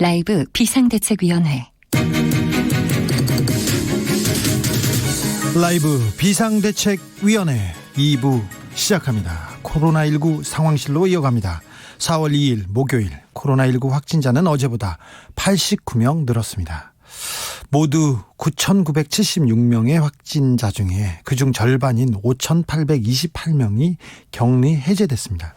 라이브 비상대책위원회. 라이브 비상대책위원회 2부 시작합니다. 코로나19 상황실로 이어갑니다. 4월 2일 목요일 코로나19 확진자는 어제보다 89명 늘었습니다. 모두 9,976명의 확진자 중에 그중 절반인 5,828명이 격리 해제됐습니다.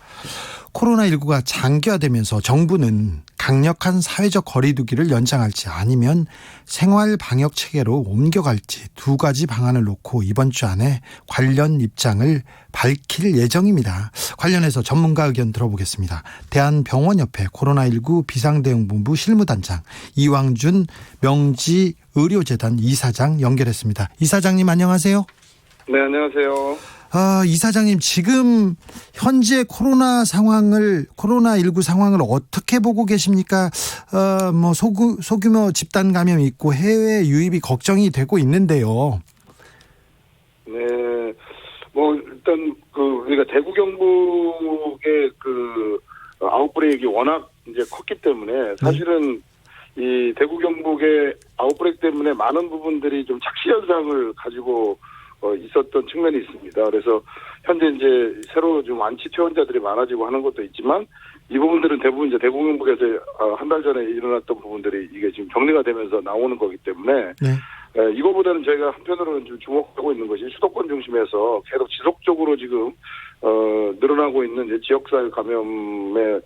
코로나19가 장기화되면서 정부는 강력한 사회적 거리두기를 연장할지 아니면 생활 방역 체계로 옮겨갈지 두 가지 방안을 놓고 이번 주 안에 관련 입장을 밝힐 예정입니다. 관련해서 전문가 의견 들어보겠습니다. 대한병원협회 코로나19 비상대응본부 실무단장 이왕준 명지의료재단 이사장 연결했습니다. 이사장님 안녕하세요. 네, 안녕하세요. 이사장님 지금 현재 코로나19 상황을 어떻게 보고 계십니까? 소규모 집단 감염이 있고 해외 유입이 걱정이 되고 있는데요. 네, 일단 우리가 대구 경북의 아웃브레이크가 워낙 이제 컸기 때문에 사실은 이 대구 경북의 아웃브레이크 때문에 많은 부분들이 좀 착시 현상을 가지고 있었던 측면이 있습니다. 그래서 현재 이제 새로 좀 완치 퇴원자들이 많아지고 하는 것도 있지만 이 부분들은 대부분 이제 대구 경북에서 한 달 전에 일어났던 부분들이 이게 지금 정리가 되면서 나오는 거기 때문에 이거보다는 저희가 한편으로는 좀 주목하고 있는 것이 수도권 중심에서 계속 지속적으로 지금 늘어나고 있는 이제 지역사회 감염의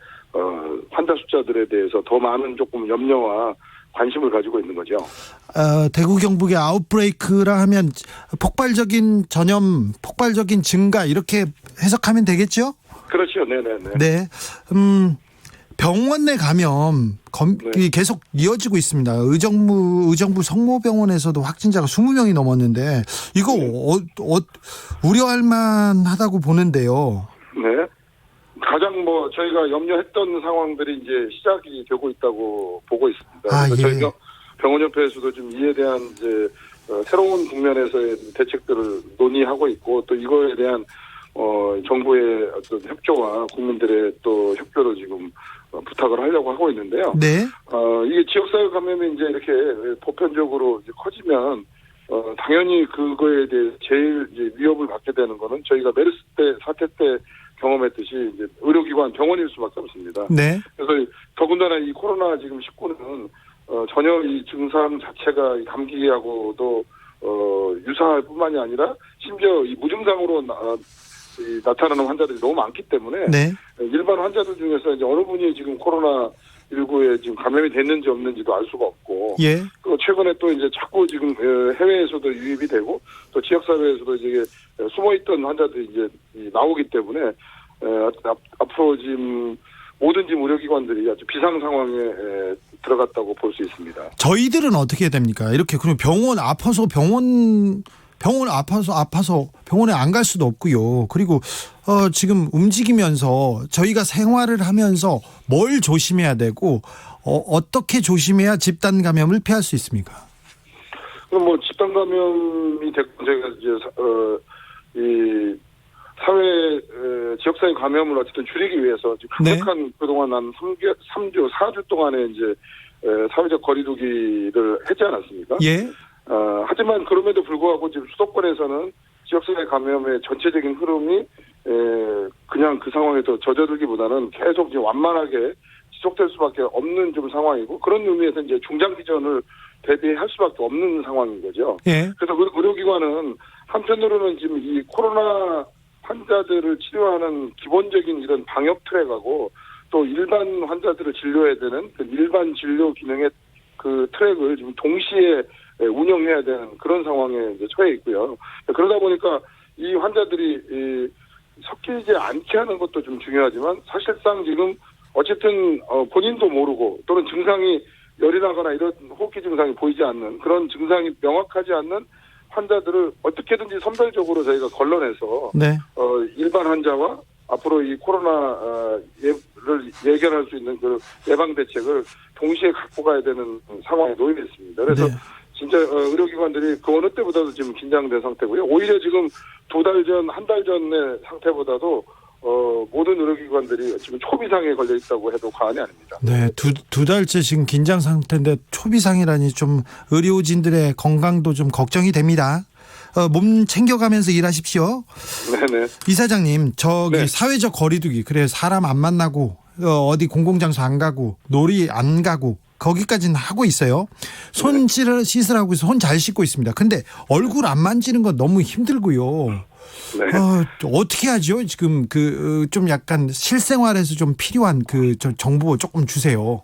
환자 숫자들에 대해서 더 많은 조금 염려와 관심을 가지고 있는 거죠. 대구 경북의 아웃브레이크라 하면 폭발적인 전염, 폭발적인 증가 이렇게 해석하면 되겠죠? 그렇죠. 네네네. 네. 병원 내 감염 계속 이어지고 있습니다. 의정부 성모병원에서도 확진자가 20명이 넘었는데 이거 우려할 만하다고 보는데요. 네. 가장 저희가 염려했던 상황들이 이제 시작이 되고 있다고 보고 있습니다. 예. 저희가 병원협회에서도 좀 이에 대한 이제 새로운 국면에서의 대책들을 논의하고 있고 또 이거에 대한 정부의 어떤 협조와 국민들의 또 협조를 지금 부탁을 하려고 하고 있는데요. 네. 이게 지역사회 감염이 이제 이렇게 보편적으로 이제 커지면 당연히 그거에 대해 제일 이제 위협을 받게 되는 거는 저희가 메르스 때 사태 때 경험했듯이 이제 의료기관 병원일 수밖에 없습니다. 네. 그래서 더군다나 이 코로나 지금 19는 전혀 이 증상 자체가 감기하고도 유사할 뿐만이 아니라 심지어 이 무증상으로 나타나는 환자들이 너무 많기 때문에 일반 환자들 중에서 이제 어느 분이 지금 코로나19에 지금 감염이 됐는지 없는지도 알 수가 없고, 또 최근에 또 이제 자꾸 지금 해외에서도 유입이 되고 또 지역사회에서도 이제 숨어있던 환자들이 이제 나오기 때문에 앞으로 지금 모든 지금 의료기관들이 아주 비상 상황에 들어갔다고 볼 수 있습니다. 저희들은 어떻게 됩니까? 이렇게 그럼 병원을 아파서 병원에 안 갈 수도 없고요. 그리고 지금 움직이면서 저희가 생활을 하면서 뭘 조심해야 되고 어떻게 조심해야 집단 감염을 피할 수 있습니까? 그럼 집단 감염이 됐고 저희가 이제 이 사회 지역사회 감염을 어쨌든 줄이기 위해서 지금 강력한 그동안 한 3주 4주 동안에 이제 사회적 거리두기를 했지 않았습니까? 예. 하지만 그럼에도 불구하고 지금 수도권에서는 지역사회 감염의 전체적인 흐름이 그냥 그 상황에서 젖어들기보다는 계속 이제 완만하게 지속될 수밖에 없는 좀 상황이고 그런 의미에서 이제 중장기전을 대비할 수밖에 없는 상황인 거죠. 예. 그래서 의료기관은 한편으로는 지금 이 코로나 환자들을 치료하는 기본적인 이런 방역 트랙하고 또 일반 환자들을 진료해야 되는 그 일반 진료 기능의 그 트랙을 지금 동시에 운영해야 되는 그런 상황에 이제 처해 있고요. 그러다 보니까 이 환자들이 섞이지 않게 하는 것도 좀 중요하지만 사실상 지금 어쨌든 본인도 모르고 또는 증상이 열이 나거나 이런 호흡기 증상이 보이지 않는 그런 증상이 명확하지 않는 환자들을 어떻게든지 선별적으로 저희가 걸러내서 일반 환자와 앞으로 이 코로나를 예견할 수 있는 그 예방 대책을 동시에 갖고 가야 되는 상황에 놓여 있습니다. 그래서 진짜 의료기관들이 그 어느 때보다도 지금 긴장된 상태고요. 오히려 지금 2달 전, 한 달 전의 상태보다도 모든 의료기관들이 지금 초비상에 걸려 있다고 해도 과언이 아닙니다. 네, 두 달째 지금 긴장 상태인데 초비상이라니 좀 의료진들의 건강도 좀 걱정이 됩니다. 몸 챙겨가면서 일하십시오. 네네. 이사장님, 저기 네. 사회적 거리두기, 그래 사람 안 만나고 어디 공공장소 안 가고 놀이 안 가고 거기까지는 하고 있어요. 손 씻으라고 해서 손 잘 씻고 있습니다. 근데 얼굴 안 만지는 건 너무 힘들고요. 네. 어떻게 하죠? 지금 좀 약간 실생활에서 좀 필요한 정보 조금 주세요.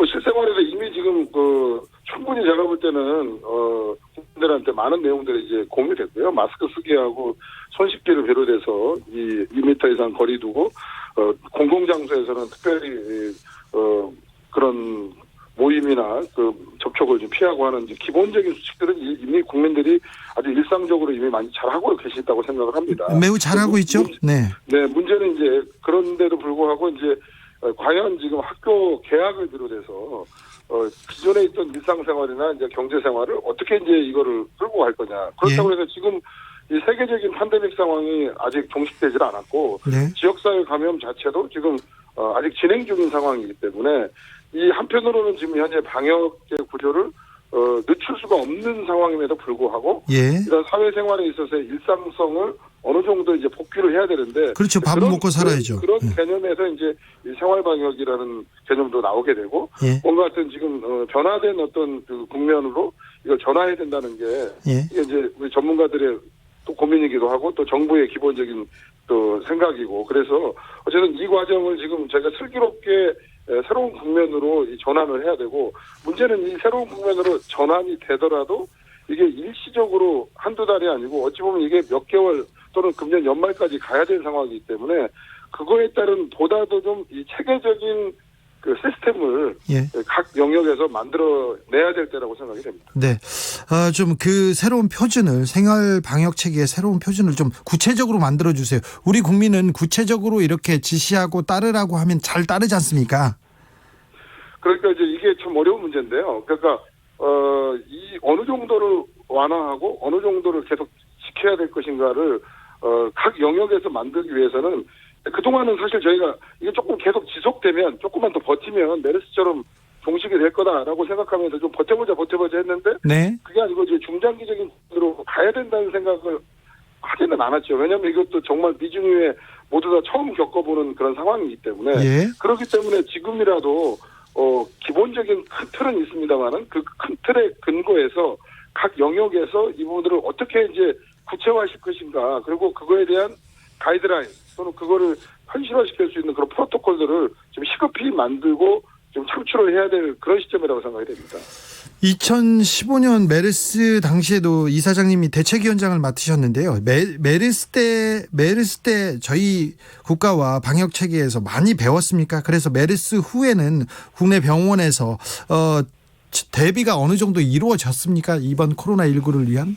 실생활에서 이미 지금 충분히 제가 볼 때는 국민들한테 많은 내용들이 이제 공유됐고요. 마스크 쓰기하고 손 씻기를 비롯해서 이 2m 이상 거리 두고 공공장소에서는 특별히 그런 모임이나 접촉을 좀 피하고 하는 이제 기본적인 수칙들은 이미 국민들이 아주 일상적으로 이미 많이 잘하고 계시다고 생각을 합니다. 매우 잘하고 있죠. 네. 네, 문제는 이제 그런데도 불구하고 이제 과연 지금 학교 개학을 비롯해서 기존에 있던 일상생활이나 이제 경제생활을 어떻게 이제 이거를 끌고 갈 거냐. 그렇다고 해서 지금 이 세계적인 팬데믹 상황이 아직 종식되질 않았고 네. 지역사회 감염 자체도 지금 아직 진행 중인 상황이기 때문에 이 한편으로는 지금 현재 방역의 구조를 늦출 수가 없는 상황임에도 불구하고 예. 이런 사회생활에 있어서의 일상성을 어느 정도 이제 복귀를 해야 되는데 그렇죠. 밥은 먹고 살아야죠. 그런 예. 개념에서 이제 이 생활방역이라는 개념도 나오게 되고 예. 뭔가 같은 지금 변화된 어떤 국면으로 이걸 전환해야 된다는 게 예. 이게 이제 우리 전문가들의 또 고민이기도 하고 또 정부의 기본적인 또 생각이고 그래서 어쨌든 이 과정을 지금 저희가 슬기롭게 새로운 국면으로 이 전환을 해야 되고 문제는 이 새로운 국면으로 전환이 되더라도 이게 일시적으로 한두 달이 아니고 어찌 보면 이게 몇 개월 또는 금년 연말까지 가야 될 상황이기 때문에 그거에 따른 보다도 좀 이 체계적인 시스템을 예. 각 영역에서 만들어내야 될 때라고 생각이 됩니다. 네. 좀 새로운 표준을 생활 방역 체계의 새로운 표준을 좀 구체적으로 만들어 주세요. 우리 국민은 구체적으로 이렇게 지시하고 따르라고 하면 잘 따르지 않습니까? 그러니까 이제 이게 참 어려운 문제인데요. 그러니까 이 어느 정도를 완화하고 어느 정도를 계속 지켜야 될 것인가를 각 영역에서 만들기 위해서는 그동안은 사실 저희가 이게 조금 계속 지속되면 조금만 더 버티면 메르스처럼 종식이 될 거다라고 생각하면서 좀 버텨보자 했는데 네. 그게 아니고 이제 중장기적인 으로 가야 된다는 생각을 하지는 않았죠. 왜냐하면 이것도 정말 미중유에 모두 다 처음 겪어보는 그런 상황이기 때문에 예. 그렇기 때문에 지금이라도 기본적인 큰 틀은 있습니다만은 그 큰 틀에 근거해서 각 영역에서 이 부분들을 어떻게 이제 구체화시킬 것인가 그리고 그거에 대한 가이드라인 또는 그거를 현실화시킬 수 있는 그런 프로토콜들을 좀 시급히 만들고 좀 창출을 해야 될 그런 시점이라고 생각이 됩니다. 2015년 메르스 당시에도 이사장님이 대책위원장을 맡으셨는데요. 메르스 때 저희 국가와 방역 체계에서 많이 배웠습니까? 그래서 메르스 후에는 국내 병원에서 대비가 어느 정도 이루어졌습니까? 이번 코로나19를 위한?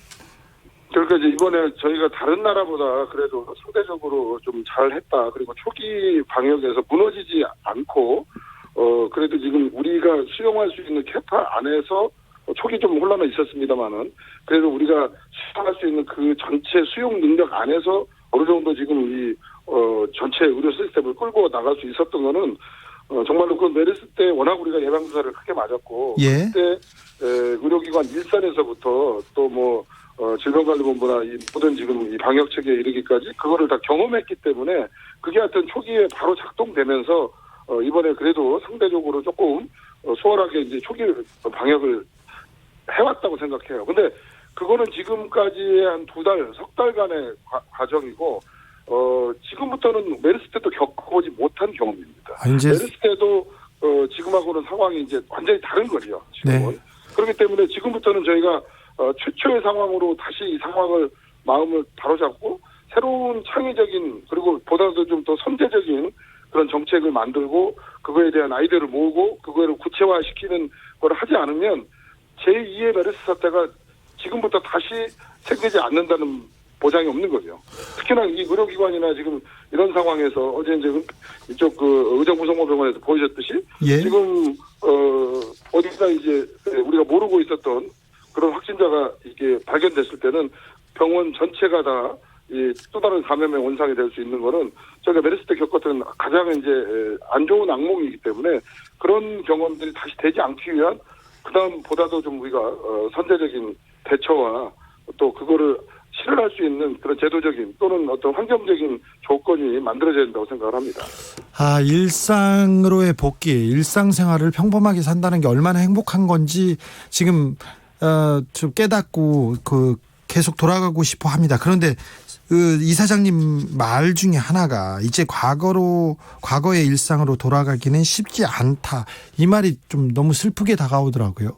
그러니까 이제 이번에 저희가 다른 나라보다 그래도 상대적으로 좀 잘했다. 그리고 초기 방역에서 무너지지 않고 그래도 지금 우리가 수용할 수 있는 캐파 안에서 초기 좀 혼란은 있었습니다만은 그래도 우리가 수용할 수 있는 그 전체 수용 능력 안에서 어느 정도 지금 이 전체 의료 시스템을 끌고 나갈 수 있었던 거는 정말로 그 메르스 때 워낙 우리가 예방주사를 크게 맞았고 예. 그때 의료기관 일선에서부터 또 질병관리본부나 이 모든 지금 이 방역 체계에 이르기까지 그거를 다 경험했기 때문에 그게 하여튼 초기에 바로 작동되면서 이번에 그래도 상대적으로 조금 수월하게 이제 초기 방역을 해왔다고 생각해요. 근데 그거는 지금까지의 한 2달, 석 달간의 과정이고 지금부터는 메르스 때도 겪어보지 못한 경험입니다. 이제 메르스 때도 지금하고는 상황이 이제 완전히 다른 거죠. 지금은. 네. 그렇기 때문에 지금부터는 저희가 최초의 상황으로 다시 이 상황을 마음을 바로잡고 새로운 창의적인 그리고 보다도 좀 더 선제적인 그런 정책을 만들고 그거에 대한 아이디어를 모으고 그거를 구체화시키는 걸 하지 않으면 제2의 메르스 사태가 지금부터 다시 생기지 않는다는 보장이 없는 거죠. 특히나 이 의료기관이나 지금 이런 상황에서 어제 이제 이쪽 의정부성모병원에서 보여줬듯이 예. 지금 어디가 이제 우리가 모르고 있었던 그런 확진자가 이게 발견됐을 때는 병원 전체가 다 이 또 다른 감염의 원상이 될 수 있는 거는 저희가 메르스 때 겪었던 가장 이제 안 좋은 악몽이기 때문에 그런 경험들이 다시 되지 않기 위한 그다음보다도 좀 우리가 선제적인 대처와 또 그거를 실현할 수 있는 그런 제도적인 또는 어떤 환경적인 조건이 만들어져야 된다고 생각을 합니다. 일상으로의 복귀, 일상생활을 평범하게 산다는 게 얼마나 행복한 건지 지금 좀 깨닫고 계속 돌아가고 싶어 합니다. 그런데 이사장님 말 중에 하나가 이제 과거의 일상으로 돌아가기는 쉽지 않다. 이 말이 좀 너무 슬프게 다가오더라고요.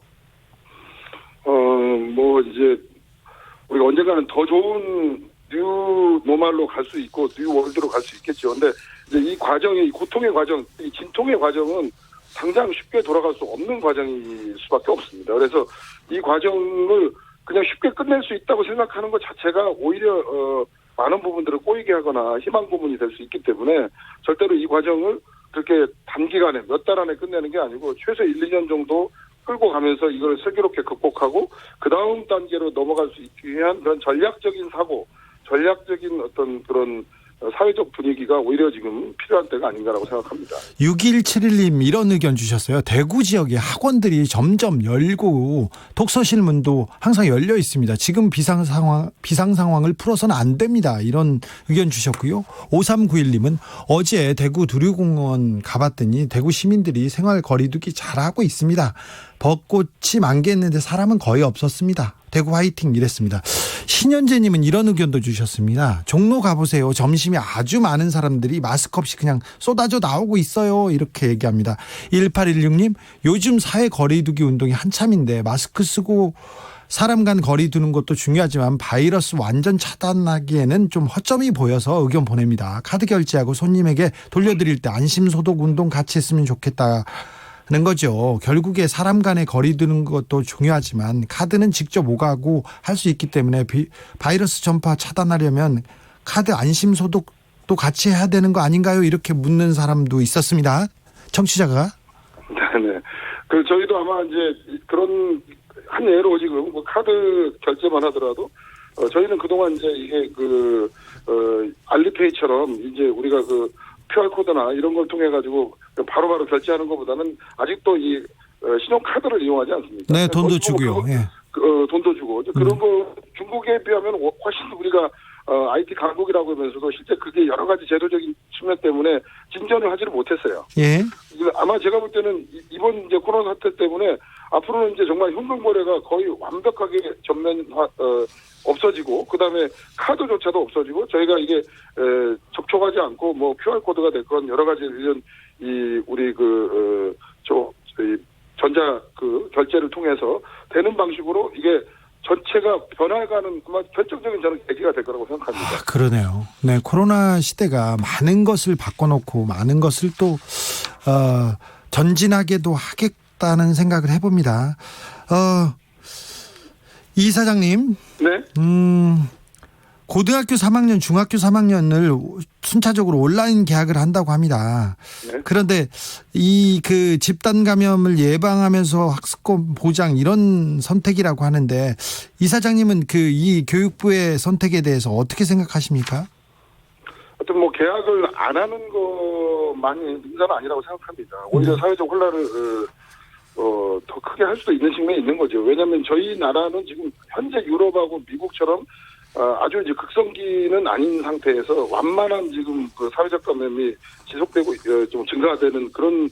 이제 우리가 언젠가는 더 좋은 뉴 노멀로 갈 수 있고 뉴 월드로 갈 수 있겠죠. 근데 이제 이 과정이, 이 고통의 과정, 이 진통의 과정은 당장 쉽게 돌아갈 수 없는 과정일 수밖에 없습니다. 그래서 이 과정을 그냥 쉽게 끝낼 수 있다고 생각하는 것 자체가 오히려 많은 부분들을 꼬이게 하거나 희망 고문이 될 수 있기 때문에 절대로 이 과정을 그렇게 단기간에 몇 달 안에 끝내는 게 아니고 최소 1, 2년 정도 끌고 가면서 이걸 슬기롭게 극복하고 그 다음 단계로 넘어갈 수 있기 위한 그런 전략적인 사고, 전략적인 어떤 그런 사회적 분위기가 오히려 지금 필요한 때가 아닌가라고 생각합니다. 6171님 이런 의견 주셨어요. 대구 지역에 학원들이 점점 열고 독서실 문도 항상 열려 있습니다. 지금 비상 상황을 풀어서는 안 됩니다. 이런 의견 주셨고요. 5391님은 어제 대구 두류공원 가봤더니 대구 시민들이 생활 거리두기 잘하고 있습니다. 벚꽃이 만개했는데 사람은 거의 없었습니다. 대구 화이팅 이랬습니다. 신현재님은 이런 의견도 주셨습니다. 종로 가보세요. 점심에 아주 많은 사람들이 마스크 없이 그냥 쏟아져 나오고 있어요. 이렇게 얘기합니다. 1816님 요즘 사회 거리두기 운동이 한참인데 마스크 쓰고 사람 간 거리 두는 것도 중요하지만 바이러스 완전 차단하기에는 좀 허점이 보여서 의견 보냅니다. 카드 결제하고 손님에게 돌려드릴 때 안심소독 운동 같이 했으면 좋겠다. 는 거죠. 결국에 사람 간의 거리 두는 것도 중요하지만 카드는 직접 오가고 할 수 있기 때문에 바이러스 전파 차단하려면 카드 안심 소독도 같이 해야 되는 거 아닌가요? 이렇게 묻는 사람도 있었습니다. 청취자가. 네. 저희도 아마 이제 그런 한 예로 지금 카드 결제만 하더라도 저희는 그동안 이제 이게 알리페이처럼 이제 우리가 QR코드나 이런 걸 통해 가지고 바로바로 결제하는 것보다는 아직도 이 신용카드를 이용하지 않습니까? 네, 돈도 주고요. 예. 돈도 주고 그런 거 중국에 비하면 훨씬 우리가 IT 강국이라고 하면서도 실제 그게 여러 가지 제도적인 측면 때문에 진전을 하지를 못했어요. 예. 아마 제가 볼 때는 이번 이제 코로나 사태 때문에 앞으로는 이제 정말 현금 거래가 거의 완벽하게 전면화 없어지고 그다음에 카드조차도 없어지고 저희가 이게 접촉하지 않고 뭐 QR 코드가 됐건 여러 가지 이런 우리 전자 결제를 통해서 되는 방식으로 이게 전체가 변화가는 아마 결정적인 저는 계기가 될 거라고 생각합니다. 그러네요. 네, 코로나 시대가 많은 것을 바꿔놓고 많은 것을 또 전진하게도 하겠다는 생각을 해봅니다. 이 사장님. 네. 고등학교 3학년, 중학교 3학년을 순차적으로 온라인 개학을 한다고 합니다. 네. 그런데 집단 감염을 예방하면서 학습권 보장 이런 선택이라고 하는데 이 사장님은 이 교육부의 선택에 대해서 어떻게 생각하십니까? 하여튼 개학을 안 하는 것만이 문제는 아니라고 생각합니다. 오히려 사회적 혼란을 더 크게 할 수도 있는 측면이 있는 거죠. 왜냐하면 저희 나라는 지금 현재 유럽하고 미국처럼 아주 이제 극성기는 아닌 상태에서 완만한 지금 사회적 감염이 지속되고 좀 증가되는 그런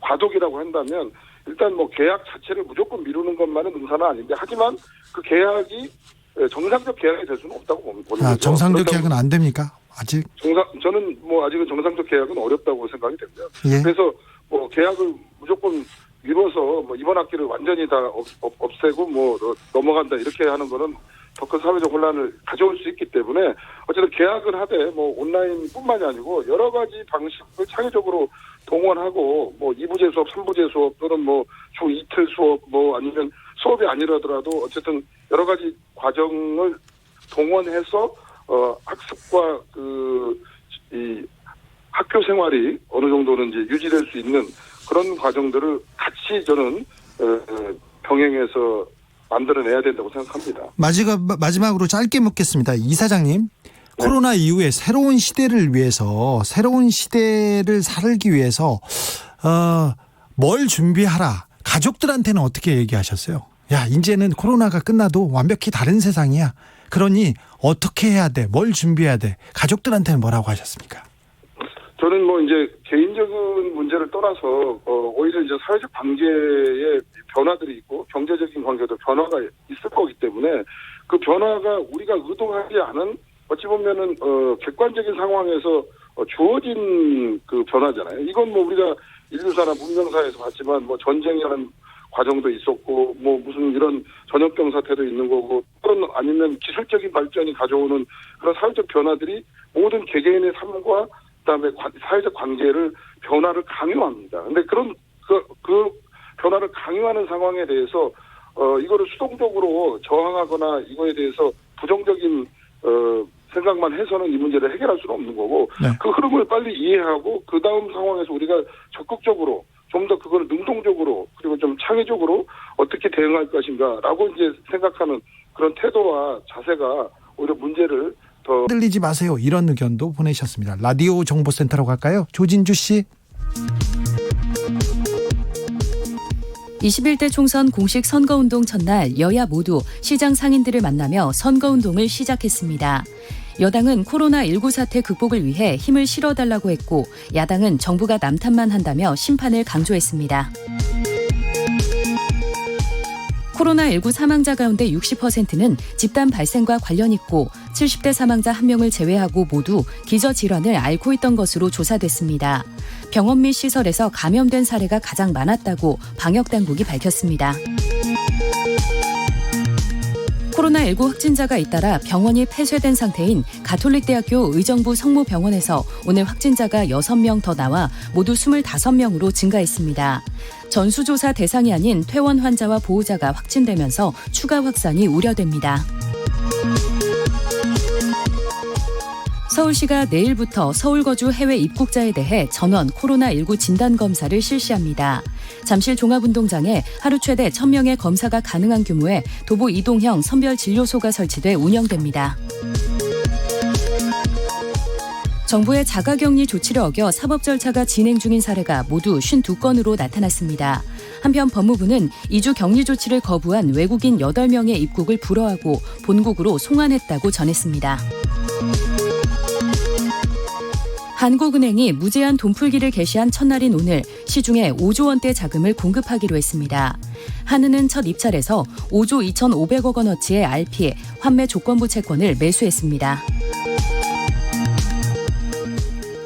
과도기라고 한다면 일단 계약 자체를 무조건 미루는 것만은 능사는 아닌데 하지만 그 계약이 정상적 계약이 될 수는 없다고 보는 거죠. 정상적 계약은 안 됩니까? 아직? 저는 아직은 정상적 계약은 어렵다고 생각이 됩니다. 예. 그래서 계약을 무조건 미뤄서 이번 학기를 완전히 다 없애고 넘어간다 이렇게 하는 거는 더 큰 사회적 혼란을 가져올 수 있기 때문에 어쨌든 계약을 하되 온라인뿐만이 아니고 여러 가지 방식을 창의적으로 동원하고 2부제 수업, 3부제 수업 또는 주 이틀 수업 아니면 수업이 아니라더라도 어쨌든 여러 가지 과정을 동원해서 학습과 이 학교 생활이 어느 정도는 이제 유지될 수 있는 그런 과정들을 같이 저는 병행해서 만들어내야 된다고 생각합니다. 마지막으로 짧게 묻겠습니다. 이사장님. 네. 코로나 이후에 새로운 시대를 위해서 새로운 시대를 살기 위해서 뭘 준비하라. 가족들한테는 어떻게 얘기하셨어요? 야, 이제는 코로나가 끝나도 완벽히 다른 세상이야. 그러니 어떻게 해야 돼? 뭘 준비해야 돼? 가족들한테는 뭐라고 하셨습니까? 저는 뭐 이제 개인적인 문제를 떠나서 오히려 이제 사회적 관계에 변화들이 있고 경제적인 관계도 변화가 있을 거기 때문에 그 변화가 우리가 의도하지 않은 어찌 보면은 객관적인 상황에서 주어진 그 변화잖아요. 이건 뭐 우리가 인류사나 문명사에서 봤지만 뭐 전쟁이라는 과정도 있었고 뭐 무슨 이런 전염병 사태도 있는 거고 또는 아니면 기술적인 발전이 가져오는 그런 사회적 변화들이 모든 개개인의 삶과 그다음에 사회적 관계를 변화를 강요합니다. 근데 그런 그 변화를 강요하는 상황에 대해서 이거를 수동적으로 저항하거나 이거에 대해서 부정적인 생각만 해서는 이 문제를 해결할 수는 없는 거고 네. 그 흐름을 빨리 이해하고 그 다음 상황에서 우리가 적극적으로 좀 더 그걸 능동적으로 그리고 좀 창의적으로 어떻게 대응할 것인가라고 이제 생각하는 그런 태도와 자세가 오히려 문제를 더 흔들리지 마세요. 이런 의견도 보내셨습니다. 라디오 정보센터로 갈까요? 조진주 씨. 21대 총선 공식 선거운동 첫날 여야 모두 시장 상인들을 만나며 선거운동을 시작했습니다. 여당은 코로나19 사태 극복을 위해 힘을 실어달라고 했고 야당은 정부가 남탓만 한다며 심판을 강조했습니다. 코로나19 사망자 가운데 60%는 집단 발생과 관련 있고 70대 사망자 1명을 제외하고 모두 기저질환을 앓고 있던 것으로 조사됐습니다. 병원 및 시설에서 감염된 사례가 가장 많았다고 방역당국이 밝혔습니다. 코로나19 확진자가 잇따라 병원이 폐쇄된 상태인 가톨릭대학교 의정부 성모병원에서 오늘 확진자가 6명 더 나와 모두 25명으로 증가했습니다. 전수조사 대상이 아닌 퇴원 환자와 보호자가 확진되면서 추가 확산이 우려됩니다. 서울시가 내일부터 서울 거주 해외 입국자에 대해 전원 코로나19 진단검사를 실시합니다. 잠실 종합운동장에 하루 최대 1,000명의 검사가 가능한 규모의 도보 이동형 선별진료소가 설치돼 운영됩니다. 정부의 자가격리 조치를 어겨 사법 절차가 진행 중인 사례가 모두 52건으로 나타났습니다. 한편 법무부는 2주 격리 조치를 거부한 외국인 8명의 입국을 불허하고 본국으로 송환했다고 전했습니다. 한국은행이 무제한 돈풀기를 개시한 첫날인 오늘 시중에 5조 원대 자금을 공급하기로 했습니다. 한은은 첫 입찰에서 5조 2,500억 원어치의 RP, 환매 조건부 채권을 매수했습니다.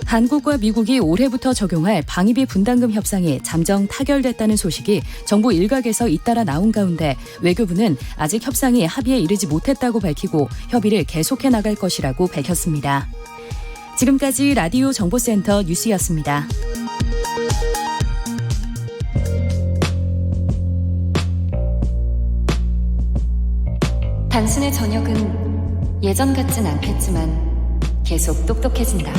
한국과 미국이 올해부터 적용할 방위비 분담금 협상이 잠정 타결됐다는 소식이 정부 일각에서 잇따라 나온 가운데 외교부는 아직 협상이 합의에 이르지 못했다고 밝히고 협의를 계속해 나갈 것이라고 밝혔습니다. 지금까지 라디오 정보센터 뉴스였습니다. 당신의 저녁은 예전 같진 않겠지만 계속 똑똑해진다.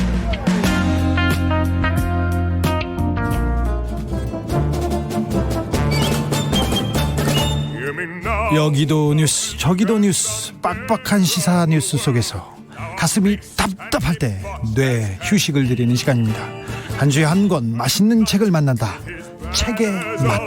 여기도 뉴스 저기도 뉴스 빡빡한 시사 뉴스 속에서 가슴이 답답할 때 뇌 휴식을 드리는 시간입니다. 한 주에 한 권 맛있는 책을 만난다. 책의 맛.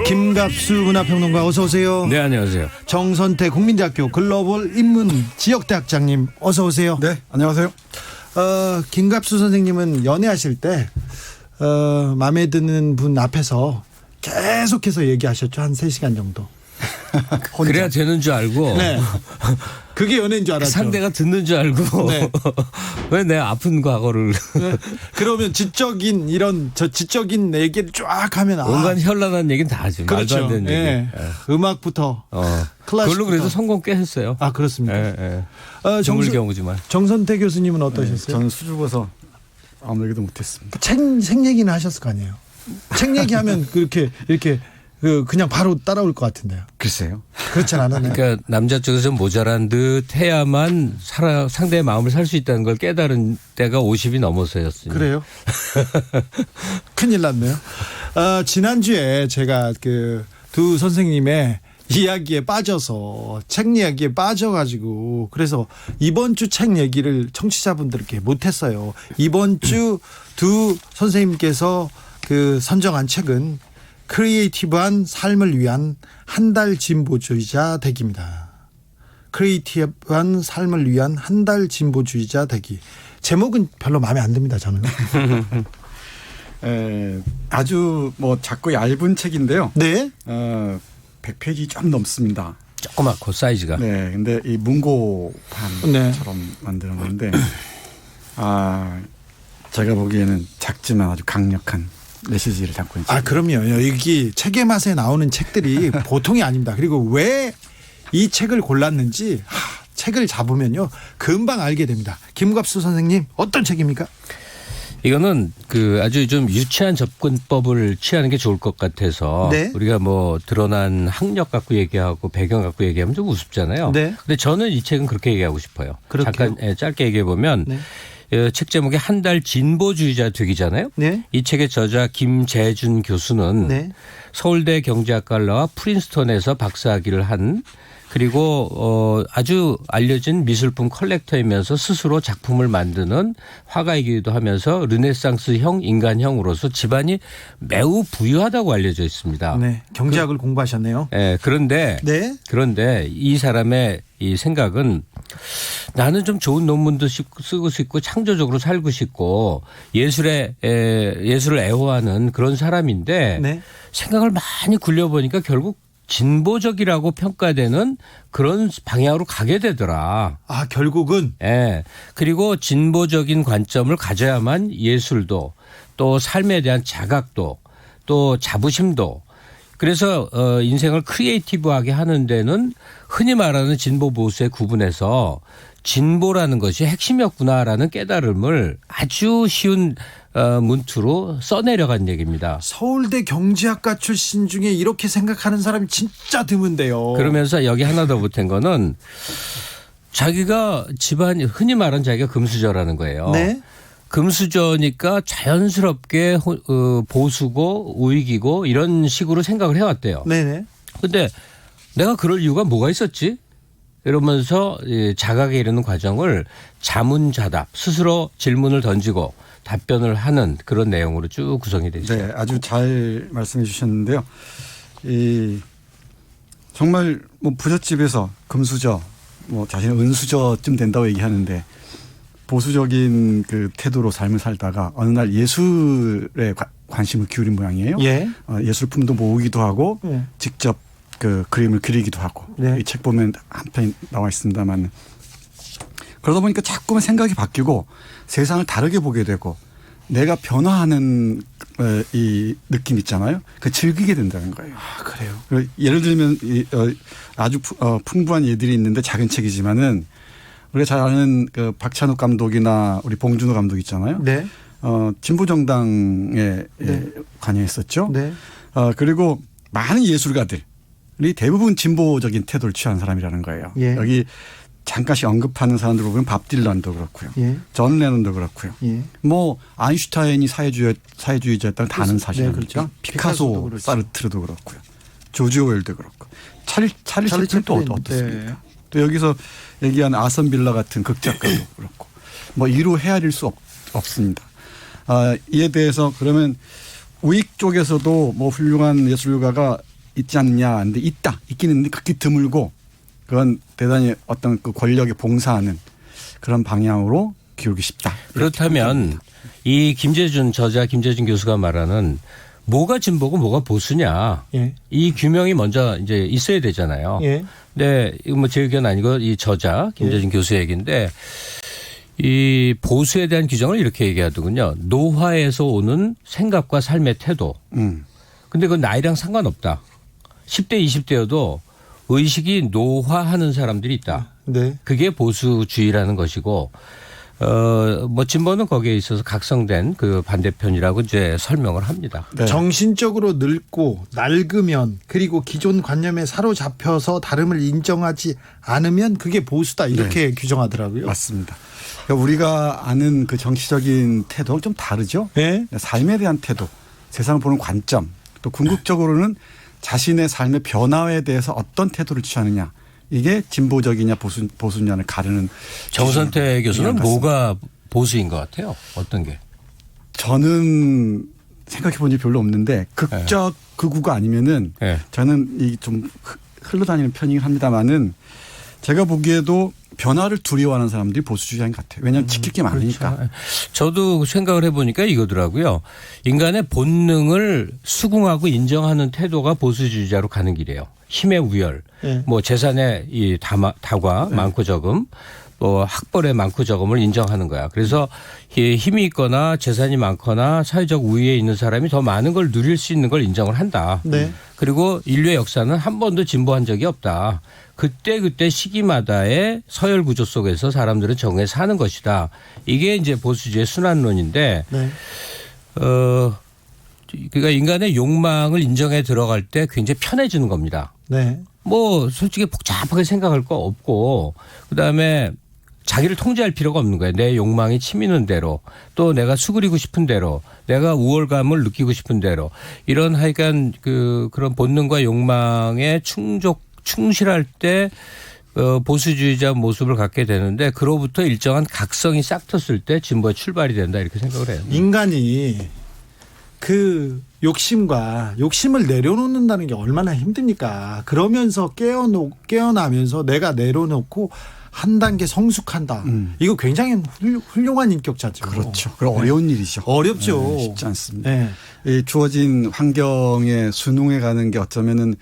김갑수 문화평론가 어서 오세요. 네, 안녕하세요. 정선태 국민대학교 글로벌 인문 지역대학장님 어서 오세요. 네, 안녕하세요. 김갑수 선생님은 연애하실 때 마음에 드는 분 앞에서 계속해서 얘기하셨죠. 한 3시간 정도. 그래야 되는 줄 알고. 네. 그게 연애인 줄 알았죠. 상대가 듣는 줄 알고. 네. 왜 내 아픈 과거를. 네. 그러면 지적인 얘기를 쫙 하면 온갖 현란한 얘기는 다 하지. 그렇죠. 말도 안 되는 예. 얘기. 음악부터. 클래식부터. 그걸로 그래서 성공 꽤 했어요. 아, 그렇습니까? 예. 드물 경우지만. 정선태 교수님은 어떠셨어요? 저는 수줍어서 아무 얘기도 못했습니다. 책 얘기는 하셨을 거 아니에요. 책 얘기하면 이렇게 그냥 바로 따라올 것 같은데요. 글쎄요. 그렇진 않았나요? 그러니까 남자 쪽에서 모자란 듯 해야만 상대의 마음을 살 수 있다는 걸 깨달은 때가 50이 넘어서였어요. 그래요? 큰일 났네요. 지난주에 제가 그 두 선생님의 이야기에 빠져서 책 이야기에 빠져가지고 그래서 이번 주 책 얘기를 청취자분들께 못했어요. 이번 주 두 선생님께서 그 선정한 책은 크리에이티브한 삶을 위한 한 달 진보주의자 되기입니다. 크리에이티브한 삶을 위한 한 달 진보주의자 되기. 제목은 별로 마음에 안 듭니다, 저는. 아주 뭐 작고 얇은 책인데요. 네. 100페이지 좀 넘습니다. 조그맣고 사이즈가. 네, 근데 이 문고판처럼 네. 만들었는데, 제가 보기에는 작지만 아주 강력한 메시지를 담고 있습니다. 그럼요. 여기 책의 맛에 나오는 책들이 보통이 아닙니다. 그리고 왜 이 책을 골랐는지 책을 잡으면요 금방 알게 됩니다. 김갑수 선생님 어떤 책입니까? 이거는 그 아주 좀 유치한 접근법을 취하는 게 좋을 것 같아서 네. 우리가 뭐 드러난 학력 갖고 얘기하고 배경 갖고 얘기하면 좀 우습잖아요. 네. 근데 저는 이 책은 그렇게 얘기하고 싶어요. 그렇게요? 잠깐 짧게 얘기해 보면 네. 책 제목이 한 달 진보주의자 되기잖아요. 네. 이 책의 저자 김재준 교수는 네. 서울대 경제학과를 나와 프린스턴에서 박사학위를 한 그리고 아주 알려진 미술품 컬렉터이면서 스스로 작품을 만드는 화가이기도 하면서 르네상스형 인간형으로서 집안이 매우 부유하다고 알려져 있습니다. 네. 경제학을 공부하셨네요. 네, 그런데 이 사람의 이 생각은 나는 좀 좋은 논문도 쓰고 싶고 창조적으로 살고 싶고 예술을 애호하는 그런 사람인데 네. 생각을 많이 굴려보니까 결국 진보적이라고 평가되는 그런 방향으로 가게 되더라. 결국은. 예. 그리고 진보적인 관점을 가져야만 예술도 또 삶에 대한 자각도 또 자부심도 그래서 인생을 크리에이티브하게 하는 데는 흔히 말하는 진보 보수의 구분에서 진보라는 것이 핵심이었구나라는 깨달음을 아주 쉬운 문투로 써내려간 얘기입니다. 서울대 경제학과 출신 중에 이렇게 생각하는 사람이 진짜 드문데요. 그러면서 여기 하나 더 보탠 거는 자기가 집안 흔히 말하는 자기가 금수저라는 거예요. 네. 금수저니까 자연스럽게 보수고 우익이고 이런 식으로 생각을 해왔대요. 네네. 근데 내가 그럴 이유가 뭐가 있었지? 이러면서 자각에 이르는 과정을 자문자답 스스로 질문을 던지고 답변을 하는 그런 내용으로 쭉 구성이 되어 있어요. 네, 아주 잘 말씀해 주셨는데요. 정말 뭐 부잣집에서 금수저, 뭐 자신은 은수저쯤 된다고 얘기하는데 보수적인 그 태도로 삶을 살다가 어느 날 예술에 관심을 기울인 모양이에요. 예. 예술품도 모으기도 하고 직접 그 그림을 그리기도 하고 네. 이 책 보면 한 편이 나와 있습니다만 그러다 보니까 자꾸만 생각이 바뀌고 세상을 다르게 보게 되고 내가 변화하는 이 느낌 있잖아요. 그 즐기게 된다는 거예요. 그래요. 예를 들면 아주 풍부한 예들이 있는데 작은 책이지만은 우리가 잘 아는 그 박찬욱 감독이나 우리 봉준호 감독 있잖아요. 네. 진보정당에 관여했었죠. 네. 그리고 많은 예술가들이 대부분 진보적인 태도를 취한 사람이라는 거예요. 예. 여기 잠깐씩 언급하는 사람들 보면 밥 딜런도 그렇고요. 예. 존 레논도 그렇고요. 예. 뭐 아인슈타인이 사회주의자였다는 다는 사실입니까? 네, 그렇죠. 피카소, 그렇죠. 사르트르도 그렇고요. 조지 오웰도 그렇고. 찰리 채플린도 어떻습니까? 네. 또 여기서 얘기한 아선 빌라 같은 극작가도 그렇고. 뭐 이루 헤아릴 수 없습니다. 이에 대해서 그러면 우익 쪽에서도 뭐 훌륭한 예술가가 있지 않냐. 근데 있긴 있는데 극히 드물고 그건 대단히 어떤 그 권력에 봉사하는 그런 방향으로 기울기 쉽다. 그렇다면 이 저자 김재준 교수가 말하는 뭐가 진보고 뭐가 보수냐. 예. 이 규명이 먼저 이제 있어야 되잖아요. 예. 네, 이거 뭐 제 의견 아니고 이 저자 김재준 교수 얘기인데 이 보수에 대한 규정을 이렇게 얘기하더군요. 노화에서 오는 생각과 삶의 태도. 근데 그건 나이랑 상관없다. 10대, 20대여도 의식이 노화하는 사람들이 있다. 네. 그게 보수주의라는 것이고, 뭐 진보는 거기에 있어서 각성된 그 반대편이라고 이제 설명을 합니다. 네. 정신적으로 늙고 낡으면 그리고 기존 관념에 사로잡혀서 다름을 인정하지 않으면 그게 보수다 이렇게 규정하더라고요. 맞습니다. 그러니까 우리가 아는 그 정치적인 태도는 좀 다르죠. 네. 삶에 대한 태도, 세상을 보는 관점 또 궁극적으로는 자신의 삶의 변화에 대해서 어떤 태도를 취하느냐 이게 진보적이냐 보수냐를 가르는 정선태 교수는 같습니다. 뭐가 보수인 것 같아요? 어떤 게? 저는 생각해 본 적이 별로 없는데 극적 극우가 아니면은 네. 저는 이 좀 흘러다니는 편이긴 합니다만은 제가 보기에도 변화를 두려워하는 사람들이 보수주의자인 것 같아요. 왜냐하면 지킬 게 많으니까. 그렇죠. 저도 생각을 해보니까 이거더라고요. 인간의 본능을 수긍하고 인정하는 태도가 보수주의자로 가는 길이에요. 힘의 우열, 네. 뭐 재산의 이 다과, 많고 적음, 뭐 학벌의 많고 적음을 인정하는 거야. 그래서 힘이 있거나 재산이 많거나 사회적 우위에 있는 사람이 더 많은 걸 누릴 수 있는 걸 인정을 한다. 네. 그리고 인류의 역사는 한 번도 진보한 적이 없다. 그때 시기마다의 서열 구조 속에서 사람들은 정해 사는 것이다. 이게 이제 보수주의 순환론인데, 네. 그러니까 인간의 욕망을 인정해 들어갈 때 굉장히 편해지는 겁니다. 네. 뭐 솔직히 복잡하게 생각할 거 없고, 그다음에 자기를 통제할 필요가 없는 거예요. 내 욕망이 치미는 대로, 또 내가 수그리고 싶은 대로, 내가 우월감을 느끼고 싶은 대로, 이런 하여간 그런 본능과 욕망에 충실할 때 보수주의자 모습을 갖게 되는데, 그로부터 일정한 각성이 싹 텄을 때 진보의 출발이 된다, 이렇게 생각을 해요. 인간이 그 욕심을 내려놓는다는 게 얼마나 힘듭니까? 그러면서 깨어나면서 내가 내려놓고 한 단계 성숙한다. 이거 굉장히 훌륭한 인격자죠. 그렇죠. 그럼 어려운 일이죠. 어렵죠. 네, 쉽지 않습니다. 네. 이 주어진 환경에 순응해 가는 게 어쩌면은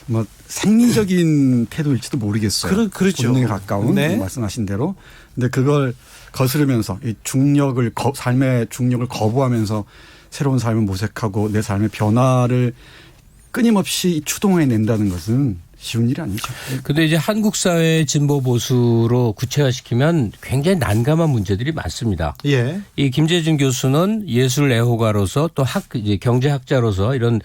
뭐 생리적인 태도일지도 모르겠어요. 그렇죠. 본능에 가까운 네. 말씀하신 대로. 근데 그걸 거스르면서 이 삶의 중력을 거부하면서 새로운 삶을 모색하고 내 삶의 변화를 끊임없이 추동해 낸다는 것은 쉬운 일이 아니죠. 근데 이제 한국 사회의 진보 보수로 구체화시키면 굉장히 난감한 문제들이 많습니다. 예. 이 김재준 교수는 예술 애호가로서 또 이제 경제학자로서 이런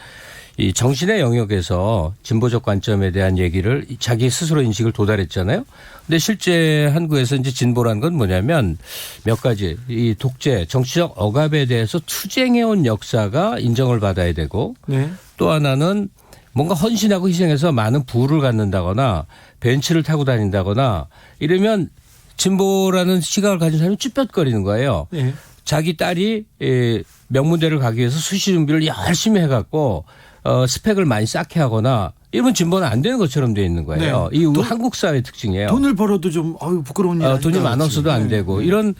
이 정신의 영역에서 진보적 관점에 대한 얘기를 자기 스스로 인식을 도달했잖아요. 근데 실제 한국에서 이제 진보라는 건 뭐냐면 몇 가지 이 독재, 정치적 억압에 대해서 투쟁해온 역사가 인정을 받아야 되고, 네. 또 하나는 뭔가 헌신하고 희생해서 많은 부를 갖는다거나 벤츠를 타고 다닌다거나 이러면 진보라는 시각을 가진 사람이 쭈뼛거리는 거예요. 네. 자기 딸이 명문대를 가기 위해서 수시 준비를 열심히 해갖고 스펙을 많이 쌓게 하거나 이러면 진보는 안 되는 것처럼 돼 있는 거예요. 네. 이 한국 사회 특징이에요. 돈을 벌어도 좀 부끄러운 일 돈이 많았어도 안 되고 네. 이런,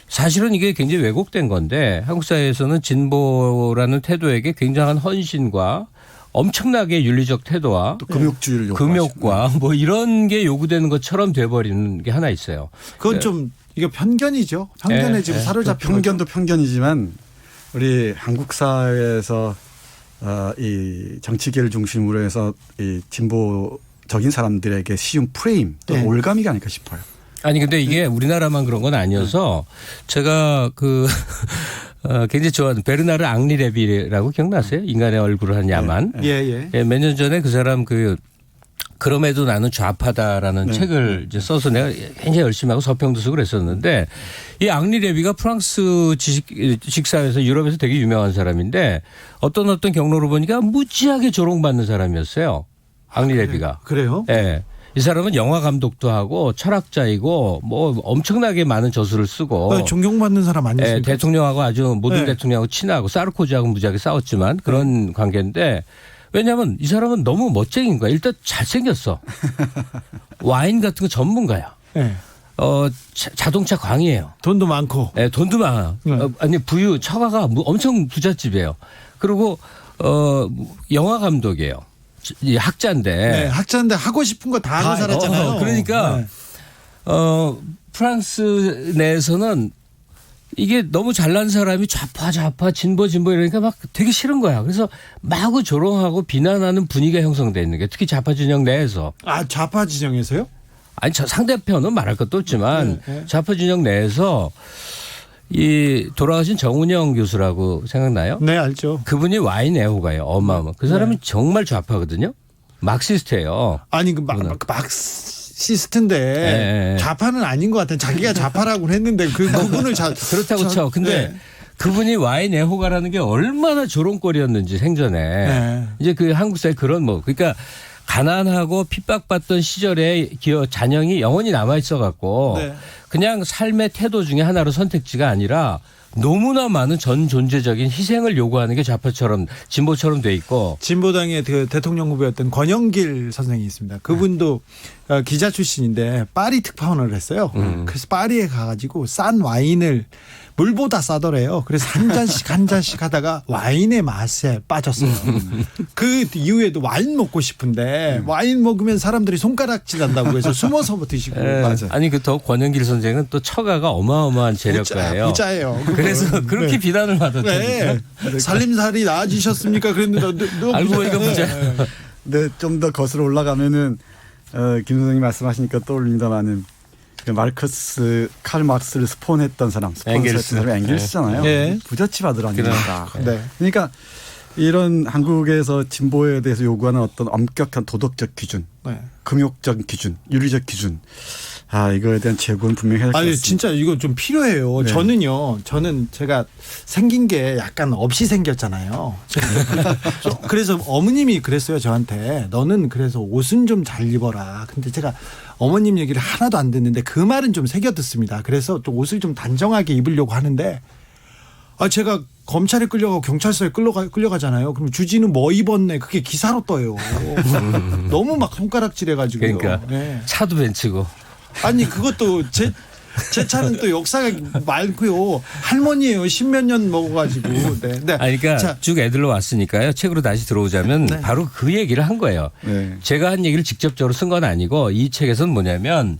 사실은 이게 굉장히 왜곡된 건데 한국 사회에서는 진보라는 태도에게 굉장한 헌신과 엄청나게 윤리적 태도와 또 금욕주의를 금욕과 뭐 이런 게 요구되는 것처럼 돼버리는 게 하나 있어요. 그건 좀 이게 편견이죠. 편견에 지금 사로잡힌 편견도 편견이지만 우리 한국 사회에서 이 정치계를 중심으로 해서 이 진보적인 사람들에게 씌운 프레임 또 네. 올가미가 아닐까 싶어요. 아니 근데 이게 우리나라만 그런 건 아니어서 제가 굉장히 좋아하는 베르나르 앙리 레비라고 기억나세요? 인간의 얼굴을 한 야만. 예. 몇 년 전에 그 사람 그럼에도 나는 좌파다라는 네. 책을 이제 써서 내가 굉장히 열심히 하고 서평도 쓰고 그랬었는데, 이 앙리 레비가 프랑스 지식사회에서 유럽에서 되게 유명한 사람인데 어떤 경로로 보니까 무지하게 조롱받는 사람이었어요. 앙리 레비가. 그래요? 예. 이 사람은 영화 감독도 하고 철학자이고 뭐 엄청나게 많은 저술을 쓰고 존경받는 사람 아니었습니까? 예, 대통령하고 아주 모든 네. 대통령하고 친하고 사르코지하고 무지하게 싸웠지만 그런 관계인데, 왜냐하면 이 사람은 너무 멋쟁인 거야. 일단 잘생겼어. 와인 같은 거 전문가야. 네. 자동차 광이에요. 돈도 많고. 예, 돈도 많아. 네. 아니 처가가 엄청 부잣집이에요. 그리고 영화 감독이에요. 이 학자인데. 네, 학자인데 하고 싶은 거 다 하고 살았잖아요. 그러니까 네. 프랑스 내에서는 이게 너무 잘난 사람이 좌파 진보 이러니까 막 되게 싫은 거야. 그래서 마구 조롱하고 비난하는 분위기가 형성돼 있는 게, 특히 좌파 진영 내에서. 좌파 진영에서요? 아니 저 상대편은 말할 것도 없지만 네. 좌파 진영 내에서 이 돌아가신 정운영 교수라고 생각나요? 네, 알죠. 그분이 와인 애호가예요. 어마어마. 그 사람이 정말 좌파거든요. 마크시스트예요. 아니 마크시스트인데 네. 좌파는 아닌 것 같아요. 자기가 좌파라고 했는데 그분을 그렇다고 쳐. 근데 네. 그분이 와인 애호가라는 게 얼마나 조롱거리였는지 생전에. 네. 이제 그 한국 사회 그런 그러니까 가난하고 핍박받던 시절에 잔영이 영원히 남아 있어 갖고 네. 그냥 삶의 태도 중에 하나로 선택지가 아니라 너무나 많은 전 존재적인 희생을 요구하는 게 좌파처럼 진보처럼 돼 있고 진보당의 그 대통령 후보였던 권영길 선생이 있습니다. 그분도 기자 출신인데 파리 특파원을 했어요. 그래서 파리에 가가지고 싼 와인을 물보다 싸더래요. 그래서 한 잔씩 한 잔씩 하다가 와인의 맛에 빠졌어요. 그 이후에도 와인 먹고 싶은데 와인 먹으면 사람들이 손가락질 한다고 해서 숨어서 드시고. 맞아. 아니 그 더 권영길 선생은 또 처가가 어마어마한 재력가예요. 부자예요. 그래서 그렇게 네. 비난을 받았다니까. 네. 살림살이 나아지셨습니까? 그랬는데 알고 보니까 부자예요. 네, 좀 더 거슬러 올라가면은 김 선생님 말씀하시니까 떠올립니다만은 칼 마르크스를 스폰했던 사람이 앵겔스잖아요. 네. 부잣집 아들 아닙니까? 네. 그러니까 이런 한국에서 진보에 대해서 요구하는 어떤 엄격한 도덕적 기준, 네. 금욕적 기준, 윤리적 기준, 이거에 대한 제고는 분명히 해야 될 것 아니 같습니다. 진짜 이거 좀 필요해요. 네. 저는 제가 생긴 게 약간 없이 생겼잖아요. 그래서 어머님이 그랬어요 저한테. 너는 그래서 옷은 좀 잘 입어라. 근데 제가 어머님 얘기를 하나도 안 듣는데 그 말은 좀 새겨 듣습니다. 그래서 좀 옷을 좀 단정하게 입으려고 하는데 제가 검찰에 끌려가고 경찰서에 끌려가잖아요. 그럼 주진우 뭐 입었네. 그게 기사로 떠요. 너무 막 손가락질해가지고요. 그러니까 네. 차도 벤츠고. 아니 그것도 제 차는 또 역사가 많고요. 할머니예요. 10몇 년 먹어가지고. 네. 네. 아니, 그러니까 자, 쭉 애들로 왔으니까요. 책으로 다시 들어오자면 네. 바로 그 얘기를 한 거예요. 네. 제가 한 얘기를 직접적으로 쓴 건 아니고 이 책에서는 뭐냐면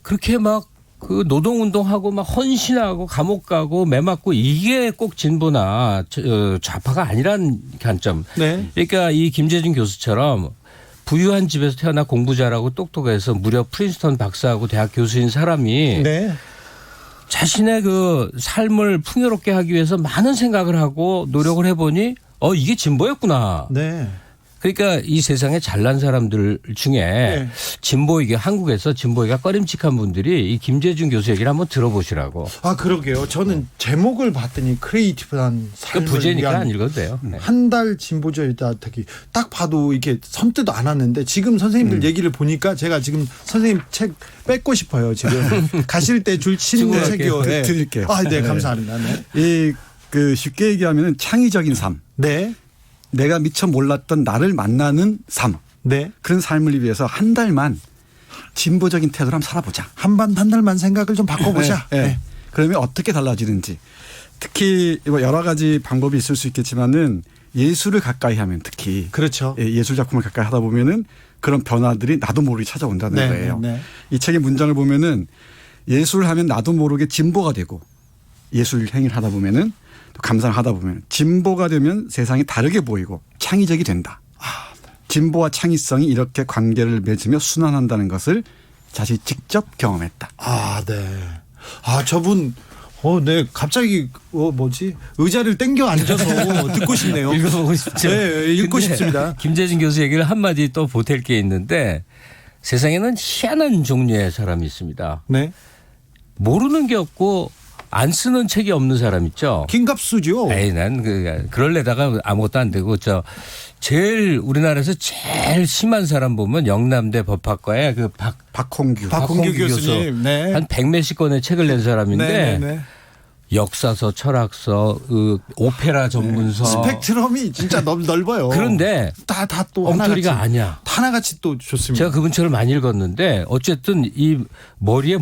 그렇게 막 그 노동운동하고 막 헌신하고 감옥 가고 매 맞고 이게 꼭 진보나 좌파가 아니란 관점. 네. 그러니까 이 김재준 교수처럼 부유한 집에서 태어나 공부 잘하고 똑똑해서 무려 프린스턴 박사하고 대학 교수인 사람이 네. 자신의 그 삶을 풍요롭게 하기 위해서 많은 생각을 하고 노력을 해보니 이게 진보였구나. 네. 그러니까 이 세상에 잘난 사람들 중에 네. 진보이게 한국에서 진보이가 꺼림칙한 분들이 이 김재준 교수 얘기를 한번 들어보시라고. 그러게요. 저는 제목을 봤더니 크리에이티브한 삶을 그 부제니까 위한 안 읽어도 돼요. 네. 한 달 진보저이다. 되게 딱 봐도 이게 선뜻 안 왔는데 지금 선생님들 얘기를 보니까 제가 지금 선생님 책 뺏고 싶어요. 지금 가실 때 줄 치는 책이요. 네. 드릴게요. 네, 감사합니다. 네. 쉽게 얘기하면 창의적인 삶. 네. 내가 미처 몰랐던 나를 만나는 삶. 네. 그런 삶을 위해서 한 달만 진보적인 태도로 한번 살아보자. 한 달만 생각을 좀 바꿔보자. 네. 네. 그러면 어떻게 달라지는지. 특히 여러 가지 방법이 있을 수 있겠지만은 예술을 가까이 하면 특히. 그렇죠. 예술 작품을 가까이 하다 보면은 그런 변화들이 나도 모르게 찾아온다는 네, 거예요. 네. 이 책의 문장을 보면은 예술을 하면 나도 모르게 진보가 되고 예술 행위를 하다 보면은 또 감상을 하다 보면 진보가 되면 세상이 다르게 보이고 창의적이 된다. 진보와 창의성이 이렇게 관계를 맺으며 순환한다는 것을 자신이 직접 경험했다. 네. 저분 네. 갑자기 의자를 땡겨 앉아서 듣고 싶네요. 읽어보고 싶죠. 네, 읽고 근데 싶습니다. 김재준 교수 얘기를 한마디 또 보탤 게 있는데 세상에는 희한한 종류의 사람이 있습니다. 네. 모르는 게 없고 안 쓰는 책이 없는 사람 있죠. 김갑수죠. 에이, 난 그럴래다가 아무것도 안 되고 제일 우리나라에서 제일 심한 사람 보면 영남대 법학과의 박홍규 교수님. 네. 한 100몇십 권의 책을 낸 사람인데 네. 역사서, 철학서, 오페라 전문서. 스펙트럼이 진짜 넓어요. 그런데 다 또 엉터리가 아니야. 하나같이 또 좋습니다. 제가 그분처럼 많이 읽었는데 어쨌든 이 머리에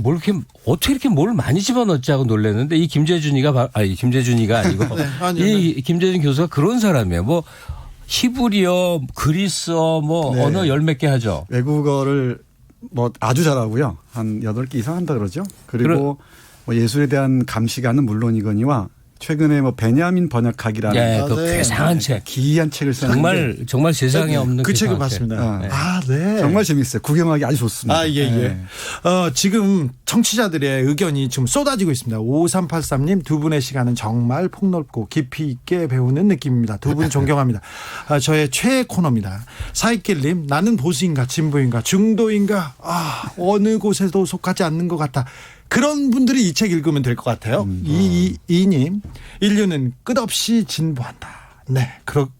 어떻게 이렇게 뭘 많이 집어넣지 하고 놀랐는데 이 김재준이가 아니고 네, 아니요, 이 김재준 교수가 그런 사람이에요. 히브리어, 그리스어 네. 언어 10몇 개 하죠. 외국어를 아주 잘하고요. 한 8개 이상 한다 그러죠. 그리고 예술에 대한 감시가는 물론이거니와 최근에 베냐민 번역학이라는 그 괴상한 책. 기이한 책을 썼는데 정말 세상에 없는 그 책을 괴상한 책. 봤습니다. 네. 정말 재밌어요. 구경하기 아주 좋습니다. 예. 네. 지금 청취자들의 의견이 지금 쏟아지고 있습니다. 5383님 두 분의 시간은 정말 폭넓고 깊이 있게 배우는 느낌입니다. 두 분 존경합니다. 저의 최애 코너입니다. 사익길님 나는 보수인가 진보인가 중도인가 어느 곳에도 속하지 않는 것 같아. 그런 분들이 이 책 읽으면 될 것 같아요. 이님, 인류는 끝없이 진보한다. 네,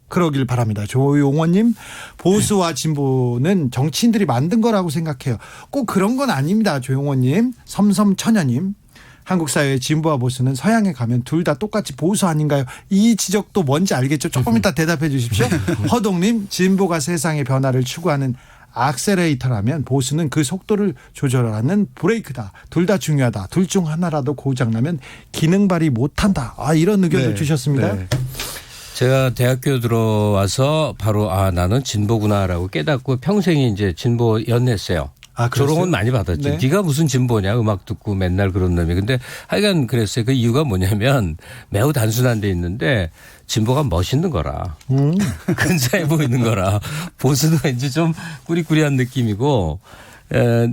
그러길 바랍니다. 조용원님, 보수와 진보는 정치인들이 만든 거라고 생각해요. 꼭 그런 건 아닙니다. 조용원님, 섬섬처녀님. 한국 사회의 진보와 보수는 서양에 가면 둘 다 똑같이 보수 아닌가요? 이 지적도 뭔지 알겠죠? 조금 이따 대답해 주십시오. 허동님, 진보가 세상의 변화를 추구하는 악셀레이터라면 보수는 그 속도를 조절하는 브레이크다. 둘 다 중요하다. 둘 중 하나라도 고장나면 기능 발휘 못한다. 이런 의견을 주셨습니다. 네. 제가 대학교 들어와서 바로 나는 진보구나라고 깨닫고 평생이 이제 진보 연했어요. 그랬어요? 조롱은 많이 받았죠. 네. 네가 무슨 진보냐, 음악 듣고 맨날 그런 놈이. 근데 하여간 그랬어요. 그 이유가 뭐냐면 매우 단순한 데 있는데 진보가 멋있는 거라. 근사해 보이는 거라. 보수는 왠지 좀 꾸리꾸리한 느낌이고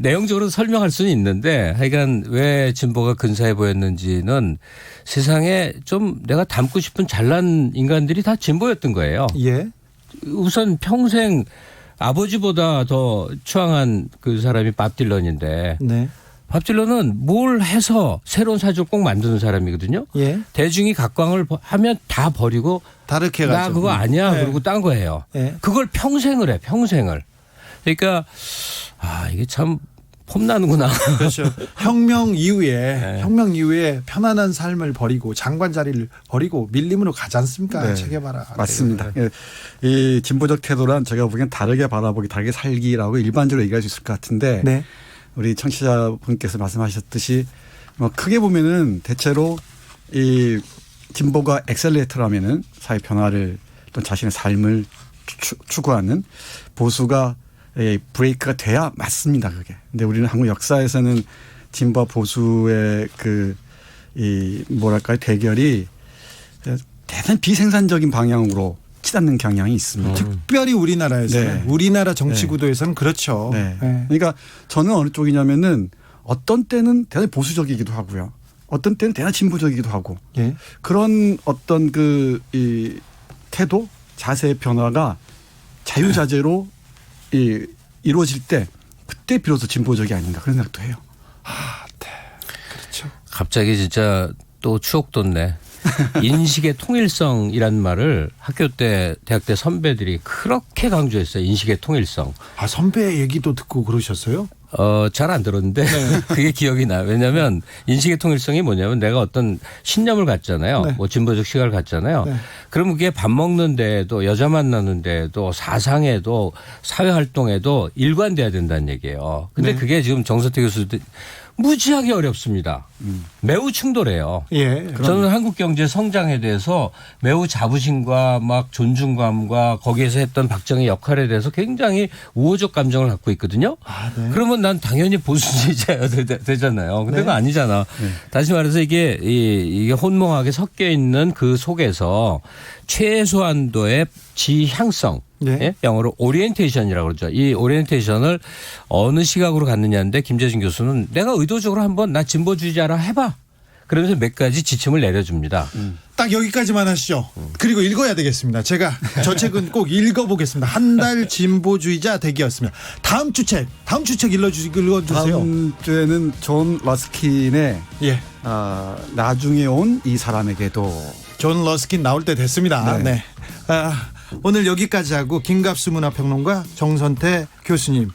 내용적으로 설명할 수는 있는데 하여간 왜 진보가 근사해 보였는지는 세상에 좀 내가 닮고 싶은 잘난 인간들이 다 진보였던 거예요. 예. 우선 평생 아버지보다 더 추앙한 그 사람이 밥 딜런인데 네. 밥 딜런은 뭘 해서 새로운 사주를 꼭 만드는 사람이거든요. 예. 대중이 각광을 하면 다 버리고 다르게 나 가죠. 그거 아니야. 네. 그러고 딴 거예요. 네. 그걸 평생을 해. 평생을. 그러니까 이게 참 폼나는구나. 그렇죠. 혁명 이후에 편안한 삶을 버리고 장관 자리를 버리고 밀림으로 가지 않습니까? 네. 체계바라. 맞습니다. 예. 이 진보적 태도란 제가 보기엔 다르게 바라보기, 다르게 살기라고 일반적으로 얘기할 수 있을 것 같은데 네. 우리 청취자분께서 말씀하셨듯이 크게 보면은 대체로 이 진보가 엑셀레이터라면은 사회 변화를 또 자신의 삶을 추구하는 보수가 브레이크가 돼야 맞습니다, 그게. 근데 우리는 한국 역사에서는 진보와 보수의 뭐랄까요, 대결이 대단히 비생산적인 방향으로 치닫는 경향이 있습니다. 특별히 우리나라에서는 네. 우리나라 정치 구도에서는 그렇죠. 네. 네. 그러니까 저는 어느 쪽이냐면은 어떤 때는 대단히 보수적이기도 하고요. 어떤 때는 대단히 진보적이기도 하고. 예. 그런 어떤 이 태도, 자세의 변화가 자유자재로 이루어질 때 그때 비로소 진보적이 아닌가 그런 생각도 해요. 네. 그렇죠. 갑자기 진짜 또 추억 돋네. 인식의 통일성이라는 말을 학교 때, 대학 때 선배들이 그렇게 강조했어요. 인식의 통일성. 선배 얘기도 듣고 그러셨어요? 잘 안 들었는데 그게 기억이 나요. 왜냐하면 인식의 통일성이 뭐냐면 내가 어떤 신념을 갖잖아요. 네. 뭐 진보적 시각을 갖잖아요. 네. 그럼 그게 밥 먹는 데에도 여자 만나는 데에도 사상에도 사회활동에도 일관돼야 된다는 얘기예요. 근데 네. 그게 지금 정서태 교수도 무지하게 어렵습니다. 매우 충돌해요. 예. 저는 한국 경제 성장에 대해서 매우 자부심과 막 존중감과 거기에서 했던 박정희 역할에 대해서 굉장히 우호적 감정을 갖고 있거든요. 네. 그러면 난 당연히 보수주의자야 되잖아요. 근데 네. 그거 아니잖아. 다시 말해서 이게 혼몽하게 섞여 있는 그 속에서 최소한도의 지향성. 네. 예? 영어로 오리엔테이션이라고 그러죠. 이 오리엔테이션을 어느 시각으로 갖느냐인데 김재준 교수는 내가 의도적으로 한번 나 진보주의자라 해봐. 그러면서 몇 가지 지침을 내려줍니다. 딱 여기까지만 하시죠. 그리고 읽어야 되겠습니다. 제가 저 책은 꼭 읽어보겠습니다. 한 달 진보주의자 되기였습니다. 다음 주 책 읽어주세요. 다음 주에는 존 러스킨의 예. 나중에 온 이 사람에게도. 존 러스킨 나올 때 됐습니다. 네. 네. 오늘 여기까지 하고 김갑수 문화평론가 정선태 교수님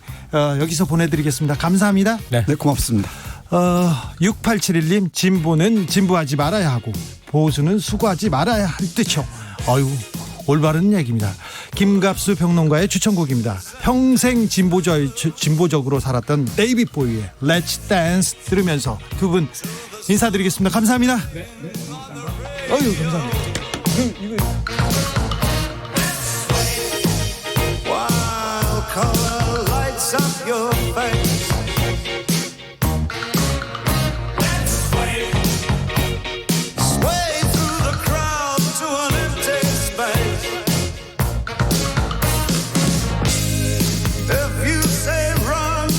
여기서 보내드리겠습니다. 감사합니다. 네. 네, 고맙습니다. 6871님 진보는 진보하지 말아야 하고 보수는 수고하지 말아야 할 듯요. 올바른 얘기입니다. 김갑수 평론가의 추천곡입니다. 평생 진보적으로 살았던 데이빗 보이의 Let's Dance 들으면서 두 분 인사드리겠습니다. 감사합니다. 네. 감사합니다. Wild color lights up your face. Sway through the crowd to an empty space. If you say run,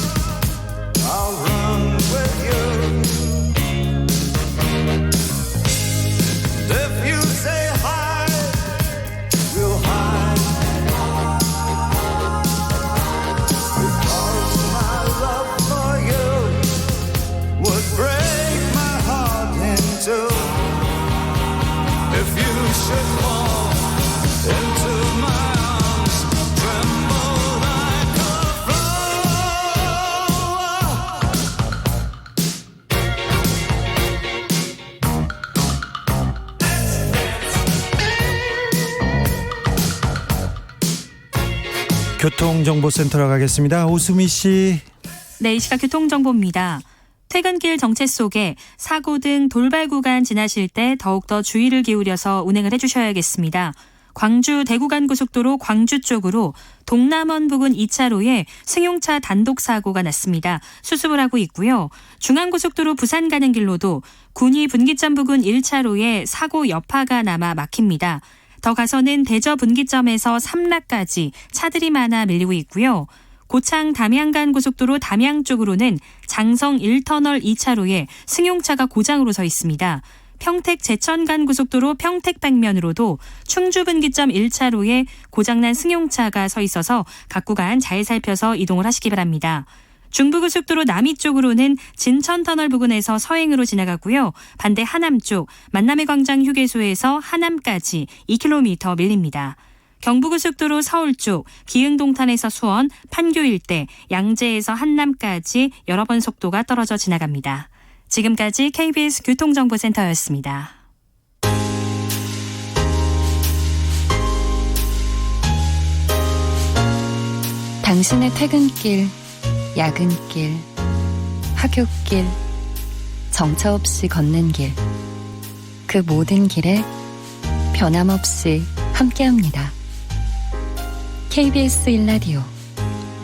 I'll run with you. If you say hide, 교통정보센터로 가겠습니다. 오수미 씨. 네, 이 시각 교통정보입니다. 퇴근길 정체 속에 사고 등 돌발 구간 지나실 때 더욱더 주의를 기울여서 운행을 해주셔야겠습니다. 광주 대구간 고속도로 광주 쪽으로 동남원 부근 2차로에 승용차 단독 사고가 났습니다. 수습을 하고 있고요. 중앙고속도로 부산 가는 길로도 군위 분기점 부근 1차로에 사고 여파가 남아 막힙니다. 더 가서는 대저 분기점에서 삼락까지 차들이 많아 밀리고 있고요. 고창 담양간 고속도로 담양 쪽으로는 장성 1터널 2차로에 승용차가 고장으로 서 있습니다. 평택 제천간 고속도로 평택 방면으로도 충주 분기점 1차로에 고장난 승용차가 서 있어서 각 구간 잘 살펴서 이동을 하시기 바랍니다. 중부고속도로 남이 쪽으로는 진천터널 부근에서 서행으로 지나가고요. 반대 하남 쪽 만남의 광장 휴게소에서 하남까지 2km 밀립니다. 경부고속도로 서울 쪽 기흥동탄에서 수원, 판교 일대, 양재에서 한남까지 여러 번 속도가 떨어져 지나갑니다. 지금까지 KBS 교통정보센터였습니다. 당신의 퇴근길, 야근길, 학교길, 정처 없이 걷는 길, 그 모든 길에 변함없이 함께합니다. KBS 1라디오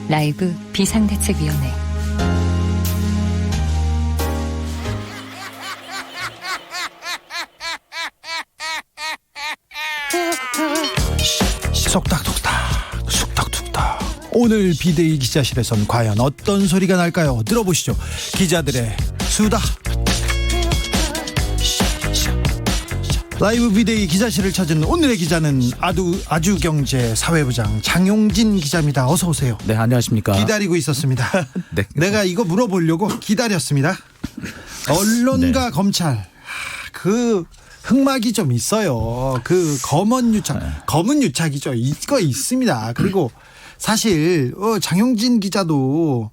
라이브 비상대책위원회. 속닥속닥 속닥속닥. 오늘 비데이 기자실에선 과연 어떤 소리가 날까요? 들어보시죠. 기자들의 수다. 라이브 비데이 기자실을 찾은 오늘의 기자는 아주경제 사회부장 장용진 기자입니다. 어서 오세요. 네, 안녕하십니까. 기다리고 있었습니다. 네. 내가 이거 물어보려고 기다렸습니다. 언론과 네. 검찰, 그 흑막이 좀 있어요. 그 검은 유착이죠. 이거 있습니다. 그리고 사실 장용진 기자도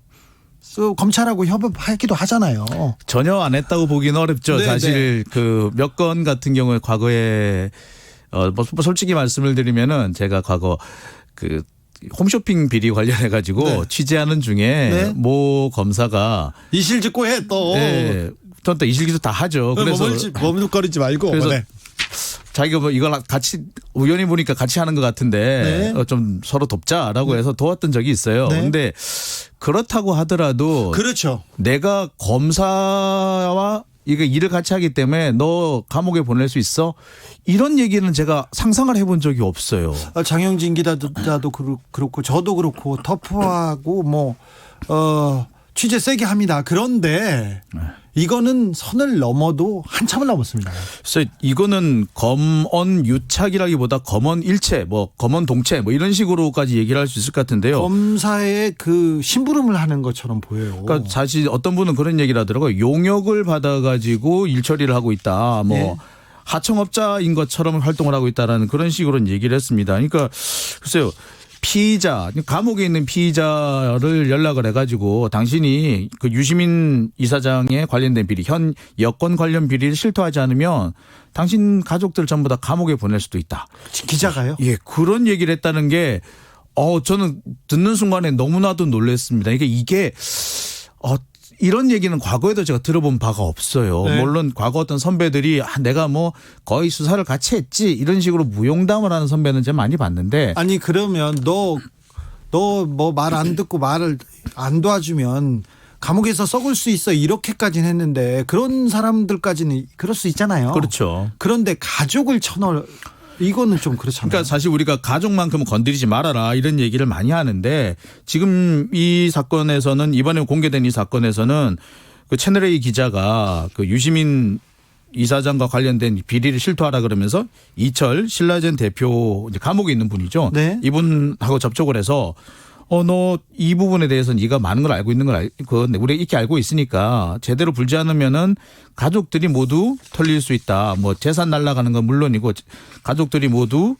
검찰하고 협업하기도 하잖아요. 전혀 안 했다고 보기는 어렵죠. 네, 사실 그 몇 건 같은 경우에 과거에 뭐 솔직히 말씀을 드리면은 제가 과거 그 홈쇼핑 비리 관련해 가지고 네. 취재하는 중에 네. 모 검사가 이실직고 해 또. 네, 또 이실기도 다 하죠. 그래서 머뭇거리지 말고. 그래서 네. 자기가 뭐 이걸 같이 우연히 보니까 같이 하는 것 같은데 네. 좀 서로 돕자라고 해서 도왔던 적이 있어요. 네. 근데 그렇다고 하더라도 그렇죠. 내가 검사와 이거 일을 같이 하기 때문에 너 감옥에 보낼 수 있어? 이런 얘기는 제가 상상을 해본 적이 없어요. 장영진 기자도 그렇고 저도 그렇고 터프하고 취재 세게 합니다. 그런데 이거는 선을 넘어도 한참을 넘었습니다. 그래서 이거는 검언 유착이라기보다 검언 일체, 검언 동체 이런 식으로까지 얘기를 할 수 있을 것 같은데요. 검사의 그 심부름을 하는 것처럼 보여요. 그러니까 사실 어떤 분은 그런 얘기를 하더라고요. 용역을 받아가지고 일 처리를 하고 있다. 네. 하청업자인 것처럼 활동을 하고 있다라는 그런 식으로 얘기를 했습니다. 그러니까 글쎄요. 피의자, 감옥에 있는 피의자를 연락을 해가지고 당신이 그 유시민 이사장에 관련된 비리, 현 여권 관련 비리를 실토하지 않으면 당신 가족들 전부 다 감옥에 보낼 수도 있다. 기자가요? 예, 그런 얘기를 했다는 게, 저는 듣는 순간에 너무나도 놀랐습니다. 이게 이런 얘기는 과거에도 제가 들어본 바가 없어요. 네. 물론 과거 어떤 선배들이 내가 거의 수사를 같이 했지 이런 식으로 무용담을 하는 선배는 제가 많이 봤는데. 아니 그러면 너 뭐 말 안 듣고 말을 안 도와주면 감옥에서 썩을 수 있어 이렇게까지는 했는데 그런 사람들까지는 그럴 수 있잖아요. 그렇죠. 그런데 가족을 쳐넣을 이거는 좀 그렇잖아요. 그러니까 사실 우리가 가족만큼은 건드리지 말아라 이런 얘기를 많이 하는데 지금 이 사건에서는 이번에 공개된 이 사건에서는 그 채널A 기자가 그 유시민 이사장과 관련된 비리를 실토하라 그러면서 이철 신라젠 대표 이제 감옥에 있는 분이죠. 네. 이분하고 접촉을 해서 너 이 부분에 대해서 네가 많은 걸 알고 있는 걸 우리가 이렇게 알고 있으니까 제대로 불지 않으면은 가족들이 모두 털릴 수 있다. 재산 날라가는 건 물론이고 가족들이 모두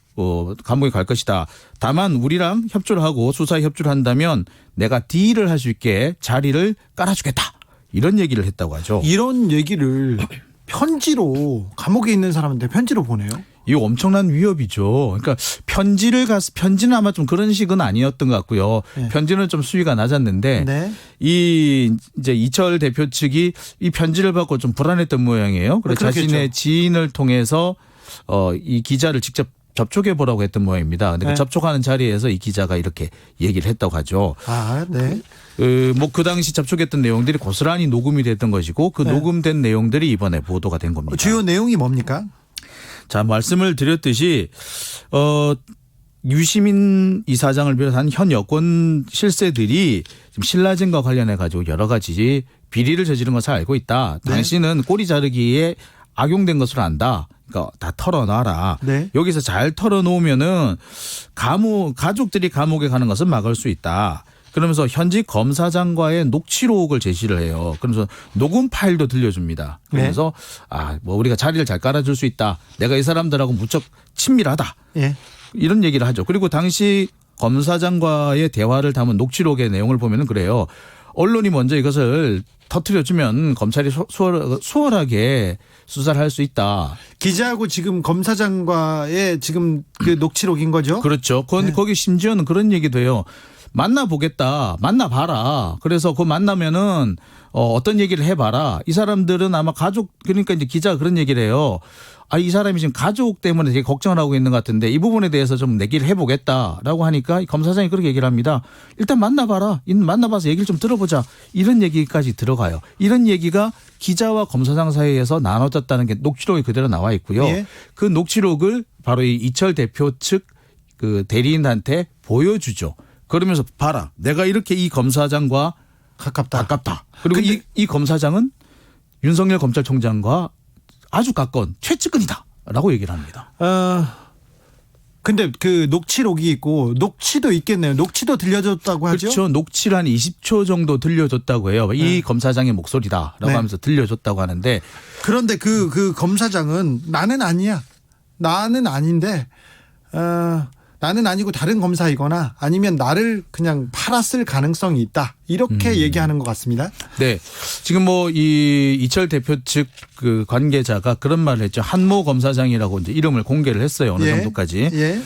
감옥에 갈 것이다. 다만 우리랑 협조를 하고 수사에 협조를 한다면 내가 딜을 할 수 있게 자리를 깔아주겠다. 이런 얘기를 했다고 하죠. 이런 얘기를 편지로 감옥에 있는 사람한테 편지로 보내요? 이거 엄청난 위협이죠. 그러니까 편지는 아마 좀 그런 식은 아니었던 것 같고요. 네. 편지는 좀 수위가 낮았는데 네. 이 이제 이철 대표 측이 이 편지를 받고 좀 불안했던 모양이에요. 그래서 그렇겠죠. 자신의 지인을 통해서 이 기자를 직접 접촉해 보라고 했던 모양입니다. 근데 네. 그 접촉하는 자리에서 이 기자가 이렇게 얘기를 했다고 하죠. 아, 네. 뭐 그 당시 접촉했던 내용들이 고스란히 녹음이 됐던 것이고 그 네. 녹음된 내용들이 이번에 보도가 된 겁니다. 주요 내용이 뭡니까? 자, 말씀을 드렸듯이 유시민 이사장을 비롯한 현 여권 실세들이 지금 신라젠과 관련해 가지고 여러 가지 비리를 저지른 것을 알고 있다. 네. 당신은 꼬리 자르기에 악용된 것으로 안다. 그러니까 다 털어놔라. 네. 여기서 잘 털어놓으면은 가족들이 감옥에 가는 것은 막을 수 있다. 그러면서 현직 검사장과의 녹취록을 제시를 해요. 그러면서 녹음 파일도 들려줍니다. 그러면서 뭐 우리가 자리를 잘 깔아줄 수 있다. 내가 이 사람들하고 무척 친밀하다. 예. 이런 얘기를 하죠. 그리고 당시 검사장과의 대화를 담은 녹취록의 내용을 보면은 그래요. 언론이 먼저 이것을 터뜨려주면 검찰이 수월하게 수사를 할 수 있다. 기자하고 지금 검사장과의 지금 그 녹취록인 거죠? 그렇죠. 네. 거기 심지어는 그런 얘기도 해요. 만나보겠다. 만나봐라. 그래서 그 만나면은 어떤 얘기를 해봐라. 이 사람들은 아마 가족, 그러니까 이제 기자가 그런 얘기를 해요. 이 사람이 지금 가족 때문에 되게 걱정을 하고 있는 것 같은데 이 부분에 대해서 좀 얘기를 해보겠다라고 하니까 이 검사장이 그렇게 얘기를 합니다. 일단 만나봐라. 만나봐서 얘기를 좀 들어보자. 이런 얘기까지 들어가요. 이런 얘기가 기자와 검사장 사이에서 나눠졌다는 게 녹취록이 그대로 나와 있고요. 예. 그 녹취록을 바로 이 이철 대표 측 그 대리인한테 보여주죠. 그러면서 봐라. 내가 이렇게 이 검사장과 가깝다. 그리고 이 검사장은 윤석열 검찰총장과 아주 가까운 최측근이다라고 얘기를 합니다. 근데 그 녹취록이 있고 녹취도 있겠네요. 녹취도 들려줬다고 하죠? 그렇죠. 녹취를 한 20초 정도 들려줬다고 해요. 이 검사장의 목소리다라고 네. 하면서 들려줬다고 하는데 그런데 그 검사장은 나는 아니야. 나는 아닌데 나는 아니고 다른 검사이거나 아니면 나를 그냥 팔았을 가능성이 있다. 이렇게 얘기하는 것 같습니다. 네. 지금 뭐 이 이철 대표 측 그 관계자가 그런 말을 했죠. 한모 검사장이라고 이제 이름을 공개를 했어요. 어느 정도까지. 예.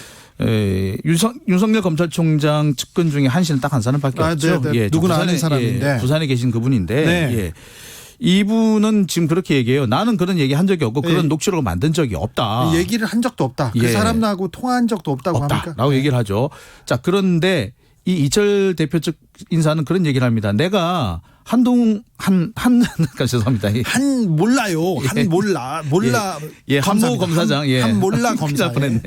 윤석열 검찰총장 측근 중에 한 씨는 딱 한 사람밖에 없죠. 네, 네. 누구나 아는 사람인데. 부산에 계신 그분인데. 네. 예. 이분은 지금 그렇게 얘기해요. 나는 그런 얘기 한 적이 없고 그런 녹취록을 만든 적이 없다. 얘기를 한 적도 없다. 그 예. 사람하고 통화한 적도 없다고 합니까? 라고 얘기를 하죠. 자, 그런데 이 이철 대표 측 인사는 그런 얘기를 합니다. 내가 죄송합니다. 몰라요. 몰라. 예, 한모 검사장. 몰라 검사. 뻔했네.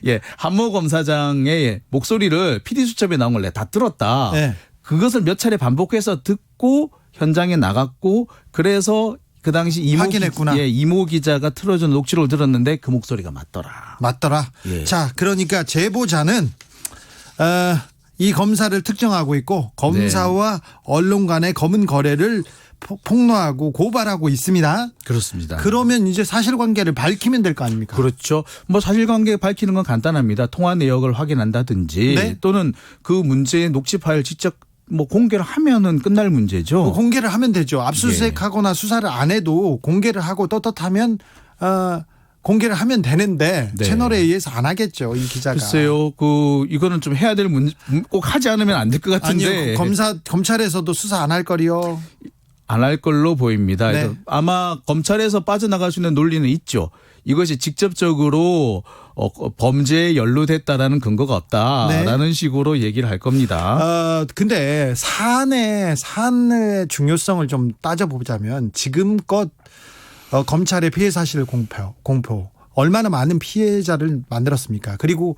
예, 한모 검사장의 목소리를 PD수첩에 나온 걸 내가 다 들었다. 예. 그것을 몇 차례 반복해서 듣고 현장에 나갔고 그래서 그 당시 확인했구나. 이모 기자가 틀어준 녹취록을 들었는데 그 목소리가 맞더라. 예. 자, 그러니까 제보자는 이 검사를 특정하고 있고 검사와 언론 간의 검은 거래를 폭로하고 고발하고 있습니다. 그렇습니다. 그러면 이제 사실관계를 밝히면 될 거 아닙니까? 그렇죠. 뭐 사실관계 밝히는 건 간단합니다. 통화 내역을 확인한다든지 네? 또는 그 문제의 녹취 파일 직접 뭐 공개를 하면은 끝날 문제죠. 공개를 하면 되죠. 압수수색하거나 수사를 안 해도 공개를 하고 떳떳하면 공개를 하면 되는데 네. 채널에 의해서 안 하겠죠. 이 기자가. 글쎄요. 이거는 좀 해야 될 문제 꼭 하지 않으면 안 될 것 같은데. 아니요. 검찰에서도 수사 안 할 거리요. 안 할 걸로 보입니다. 네. 아마 검찰에서 빠져나갈 수 있는 논리는 있죠. 이것이 직접적으로 범죄에 연루됐다라는 근거가 없다라는 식으로 얘기를 할 겁니다. 근데 사안의 중요성을 좀 따져보자면 지금껏 검찰의 피해 사실 공표 얼마나 많은 피해자를 만들었습니까? 그리고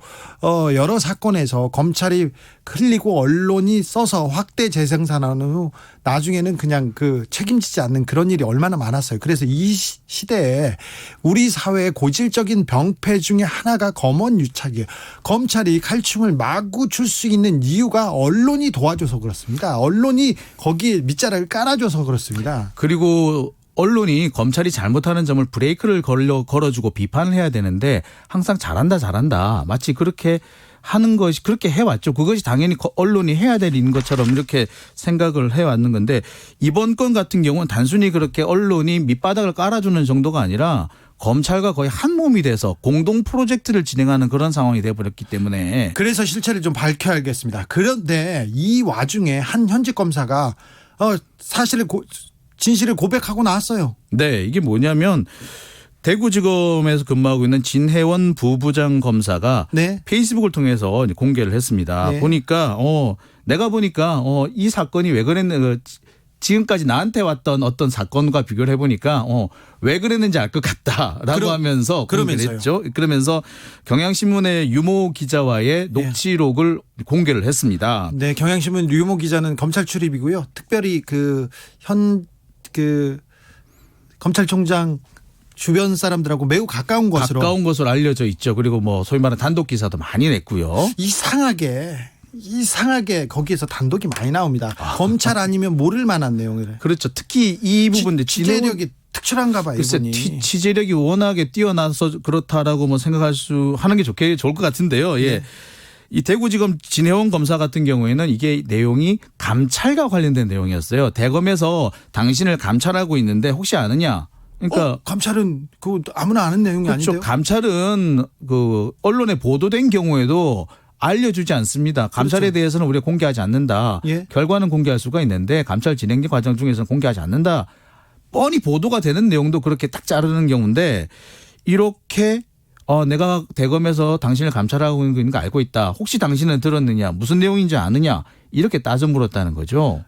여러 사건에서 검찰이 흘리고 언론이 써서 확대 재생산한 후 나중에는 그냥 책임지지 않는 그런 일이 얼마나 많았어요. 그래서 이 시대에 우리 사회의 고질적인 병폐 중에 하나가 검언 유착이에요. 검찰이 칼춤을 마구 출 수 있는 이유가 언론이 도와줘서 그렇습니다. 언론이 거기에 밑자락을 깔아줘서 그렇습니다. 그리고 언론이 검찰이 잘못하는 점을 브레이크를 걸어주고 비판을 해야 되는데 항상 잘한다. 마치 그렇게 하는 것이 그렇게 해왔죠. 그것이 당연히 언론이 해야 될 일인 것처럼 이렇게 생각을 해왔는 건데 이번 건 같은 경우는 단순히 그렇게 언론이 밑바닥을 깔아주는 정도가 아니라 검찰과 거의 한 몸이 돼서 공동 프로젝트를 진행하는 그런 상황이 돼버렸기 때문에 그래서 실체를 좀 밝혀야겠습니다. 그런데 이 와중에 한 현직 검사가 진실을 고백하고 나왔어요. 네, 이게 뭐냐면 대구지검에서 근무하고 있는 진혜원 부부장 검사가 네. 페이스북을 통해서 공개를 했습니다. 네. 보니까 내가 보니까 이 사건이 왜 그랬는 지금까지 나한테 왔던 어떤 사건과 비교를 해보니까 왜 그랬는지 알 것 같다라고 하면서 공개를 했죠. 그러면서 경향신문의 유모 기자와의 녹취록을 공개를 했습니다. 네, 경향신문 유모 기자는 검찰 출입이고요. 특별히 검찰총장 주변 사람들하고 매우 가까운 것으로 알려져 있죠. 그리고 뭐 소위 말하는 단독 기사도 많이 냈고요. 이상하게 거기에서 단독이 많이 나옵니다. 검찰 아니면 모를 만한 내용을. 그렇죠. 특히 이 부분들 취재력이 특출한가 봐요. 글쎄, 취재력이 워낙에 뛰어나서 그렇다라고 뭐 하는 게 좋을 것 같은데요. 예. 네. 이 대구지검 진혜원 검사 같은 경우에는 이게 내용이 감찰과 관련된 내용이었어요. 대검에서 당신을 감찰하고 있는데 혹시 아느냐? 그러니까 감찰은 아무나 아는 내용이 그렇죠. 아닌데요. 감찰은 언론에 보도된 경우에도 알려주지 않습니다. 감찰에 대해서는 우리가 공개하지 않는다. 예. 결과는 공개할 수가 있는데 감찰 진행 과정 중에서는 공개하지 않는다. 뻔히 보도가 되는 내용도 그렇게 딱 자르는 경우인데 이렇게 내가 대검에서 당신을 감찰하고 있는 거 알고 있다. 혹시 당신은 들었느냐? 무슨 내용인지 아느냐? 이렇게 따져 물었다는 거죠.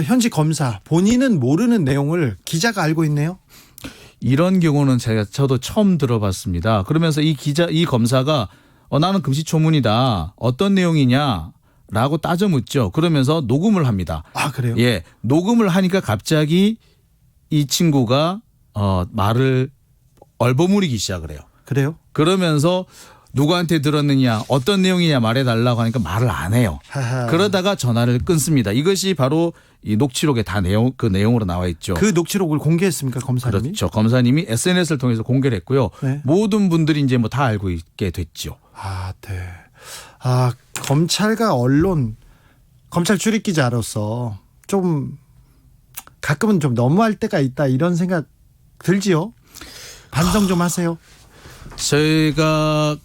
현직 검사 본인은 모르는 내용을 기자가 알고 있네요. 이런 경우는 저도 처음 들어봤습니다. 그러면서 이 검사가 나는 금시초문이다. 어떤 내용이냐라고 따져 묻죠. 그러면서 녹음을 합니다. 아, 그래요? 예, 녹음을 하니까 갑자기 이 친구가 말을 얼버무리기 시작을 해요. 그래요? 그러면서 누구한테 들었느냐, 어떤 내용이냐 말해달라고 하니까 말을 안 해요. 하하. 그러다가 전화를 끊습니다. 이것이 바로 이 녹취록에 다 내용으로 나와 있죠. 그 녹취록을 공개했습니까, 검사님이? 그렇죠. 검사님이 SNS를 통해서 공개를 했고요. 네. 모든 분들이 이제 뭐 다 알고 있게 됐죠. 네. 검찰과 언론, 검찰 출입 기자로서 좀 가끔은 좀 너무할 때가 있다 이런 생각 들지요? 반성 좀 하세요. 제가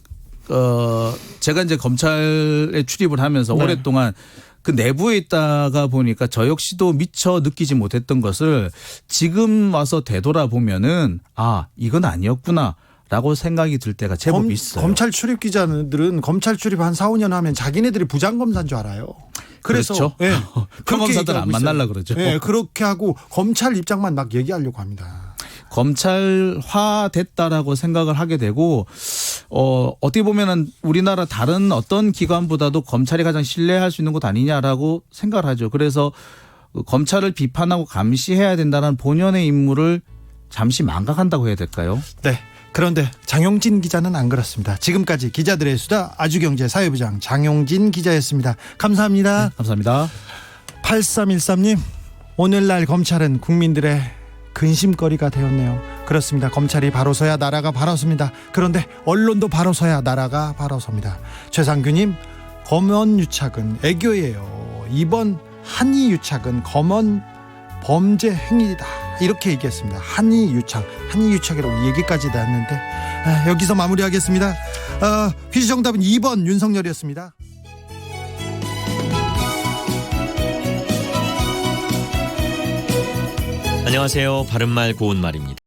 이제 검찰에 출입을 하면서 네. 오랫동안 그 내부에 있다가 보니까 저 역시도 미처 느끼지 못했던 것을 지금 와서 되돌아보면은 이건 아니었구나라고 생각이 들 때가 제법 있어요. 검찰 출입 기자들은 검찰 출입 한 4, 5년 하면 자기네들이 부장검사인 줄 알아요. 그래서 그렇죠. 예, 평검사들 안 만나려고 그러죠. 예, 그렇게 하고 검찰 입장만 막 얘기하려고 합니다. 검찰화 됐다라고 생각을 하게 되고 어떻게 보면은 우리나라 다른 어떤 기관보다도 검찰이 가장 신뢰할 수 있는 곳 아니냐라고 생각을 하죠. 그래서 검찰을 비판하고 감시해야 된다는 본연의 임무를 잠시 망각한다고 해야 될까요? 네. 그런데 장용진 기자는 안 그렇습니다. 지금까지 기자들의 수다 아주경제 사회부장 장용진 기자였습니다. 감사합니다. 네, 감사합니다. 8313님, 오늘날 검찰은 국민들의 근심거리가 되었네요. 그렇습니다. 검찰이 바로 서야 나라가 바로 섭니다. 그런데 언론도 바로 서야 나라가 바로 섭니다. 최상규님, 검언유착은 애교예요. 이번 한이유착은 검언 범죄 행위다. 이렇게 얘기했습니다. 한이유착이라고 이 얘기까지 나왔는데 여기서 마무리하겠습니다. 퀴즈 정답은 2번 윤석열이었습니다. 안녕하세요. 바른말 고운말입니다.